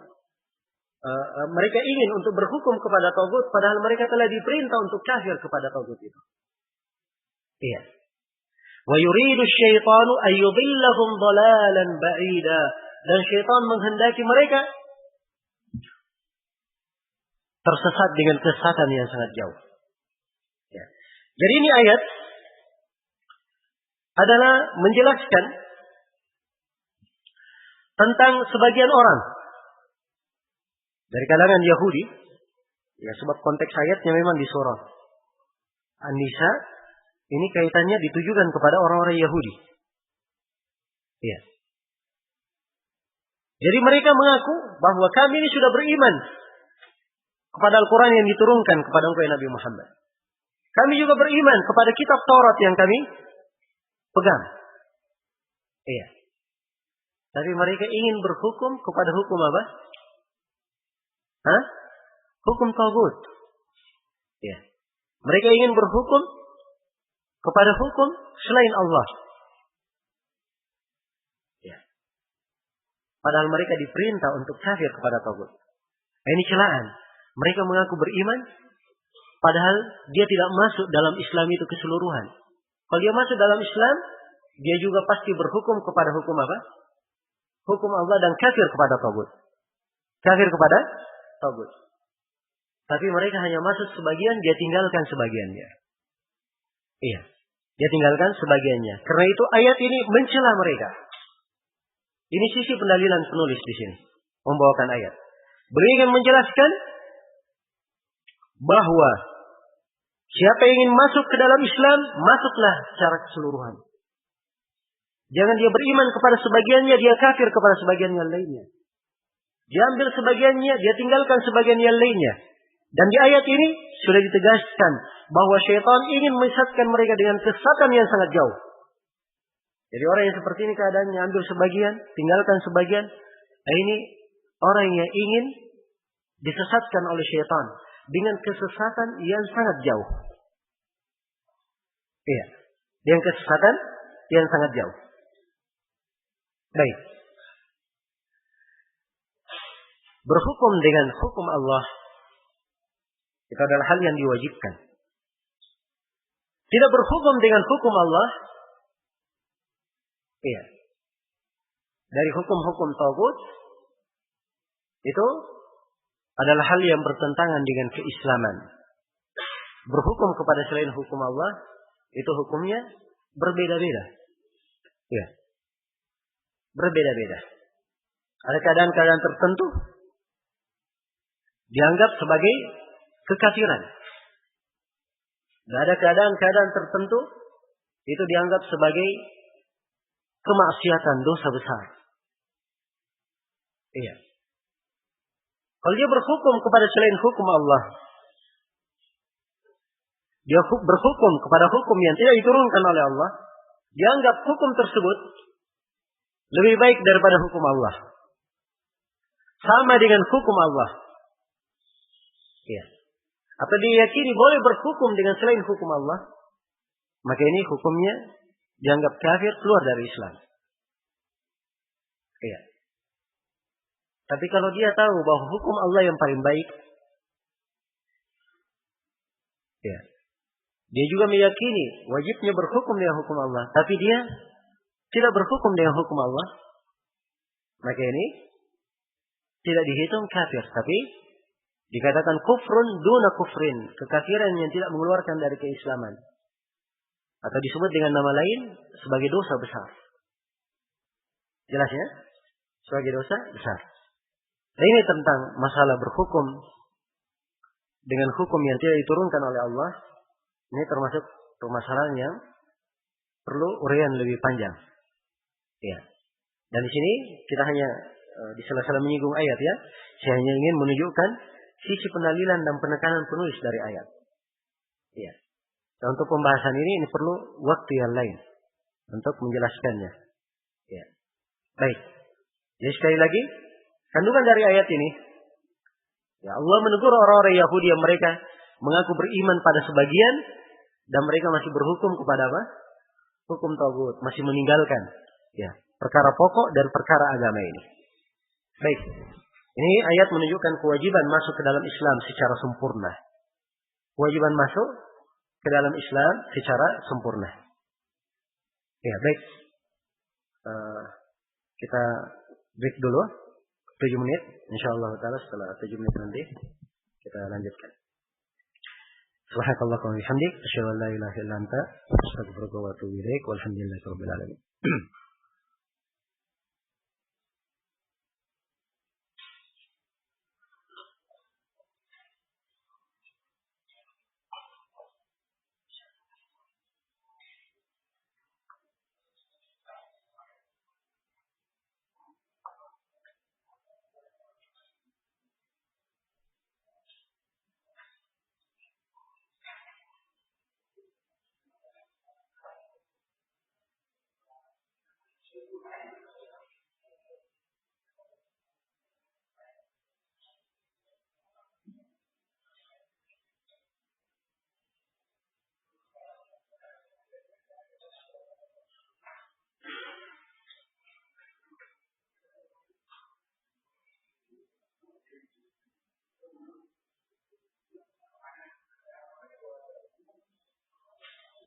Speaker 1: mereka ingin untuk berhukum kepada tagut, padahal mereka telah diperintah untuk kafir kepada tagut itu. Iya. Wa yuridu syaitanu ayyudillahum dhalalan ba'ida. Dan syaitan menghendaki mereka tersesat dengan kesesatan yang sangat jauh. Ya. Jadi ini ayat adalah menjelaskan tentang sebagian orang dari kalangan Yahudi. Ya, sebab konteks ayatnya memang di surah An-Nisa. Ini kaitannya ditujukan kepada orang-orang Yahudi. Ya. Jadi mereka mengaku bahwa kami ini sudah beriman kepada Al-Quran yang diturunkan kepada engkau Nabi Muhammad. Kami juga beriman kepada kitab Taurat yang kami pegang. Iya. Tapi mereka ingin berhukum kepada hukum apa? Hukum tagut. Ya. Mereka ingin berhukum kepada hukum selain Allah. Ya. Padahal mereka diperintah untuk kafir kepada tagut. Ini celaan. Mereka mengaku beriman, padahal dia tidak masuk dalam Islam itu keseluruhan. Kalau dia masuk dalam Islam, dia juga pasti berhukum kepada hukum apa? Hukum Allah dan kafir kepada tagut. Kafir kepada tagut. Tapi mereka hanya masuk sebagian, dia tinggalkan sebagiannya. Iya, dia tinggalkan sebagiannya. Karena itu ayat ini mencela mereka. Ini sisi pendalilan penulis di sini, membawakan ayat. Beliau ingin menjelaskan bahwa siapa yang ingin masuk ke dalam Islam, masuklah secara keseluruhan. Jangan dia beriman kepada sebagiannya, dia kafir kepada sebagian yang lainnya. Dia ambil sebagiannya, dia tinggalkan sebagian yang lainnya. Dan di ayat ini sudah ditegaskan bahwa syaitan ingin menyesatkan mereka dengan kesesatan yang sangat jauh. Jadi orang yang seperti ini keadaannya, ambil sebagian, tinggalkan sebagian. Nah, ini orang yang ingin disesatkan oleh syaitan dengan kesesatan yang sangat jauh. Iya, dengan kesesatan yang sangat jauh. Baik. Berhukum dengan hukum Allah itu adalah hal yang diwajibkan. Tidak berhukum dengan hukum Allah, iya, dari hukum-hukum tagut, itu adalah hal yang bertentangan dengan keislaman. Berhukum kepada selain hukum Allah, itu hukumnya berbeda-beda. Iya, berbeda-beda. Ada keadaan-keadaan tertentu dianggap sebagai kekafiran. Dan ada keadaan-keadaan tertentu itu dianggap sebagai kemaksiatan, dosa besar. Iya. Kalau dia berhukum kepada selain hukum Allah, dia berhukum kepada hukum yang tidak diturunkan oleh Allah, dianggap hukum tersebut lebih baik daripada hukum Allah. Sama dengan hukum Allah. Iya. Atau diyakini boleh berhukum dengan selain hukum Allah, maka ini hukumnya dianggap kafir, keluar dari Islam. Iya. Tapi kalau dia tahu bahwa hukum Allah yang paling baik, ya, dia juga meyakini wajibnya berhukum dengan hukum Allah, tapi dia tidak berhukum dengan hukum Allah, maka ini tidak dihitung kafir, tapi dikatakan kufrun duna kufrin, kekafiran yang tidak mengeluarkan dari keislaman, atau disebut dengan nama lain sebagai dosa besar. Jelas ya? Sebagai dosa besar. Nah, ini tentang masalah berhukum dengan hukum yang tidak diturunkan oleh Allah. Ini termasuk permasalahan yang perlu uraian lebih panjang. Ya. Dan di sini kita hanya di sela-sela menyinggung ayat ya. Saya hanya ingin menunjukkan sisi pendalilan dan penekanan penulis dari ayat. Ya. Dan untuk pembahasan ini perlu waktu yang lain untuk menjelaskannya. Ya. Baik. Jadi sekali lagi, kandungan dari ayat ini, ya, Allah menegur orang-orang Yahudi yang mereka mengaku beriman pada sebagian dan mereka masih berhukum kepada apa? Hukum tagut, masih meninggalkan ya perkara pokok dan perkara agama ini. Baik. Ini ayat menunjukkan kewajiban masuk ke dalam Islam secara sempurna. Kewajiban masuk ke dalam Islam secara sempurna. Ya, baik. Kita break dulu 7 menit. Insyaallah taala setelah 7 menit nanti kita lanjutkan. Subhanakallahumma wa bihamdik asyhadu an la ilaha illa anta astaghfiruka wa atubu ilaik. Walhamdulillahirabbil alamin.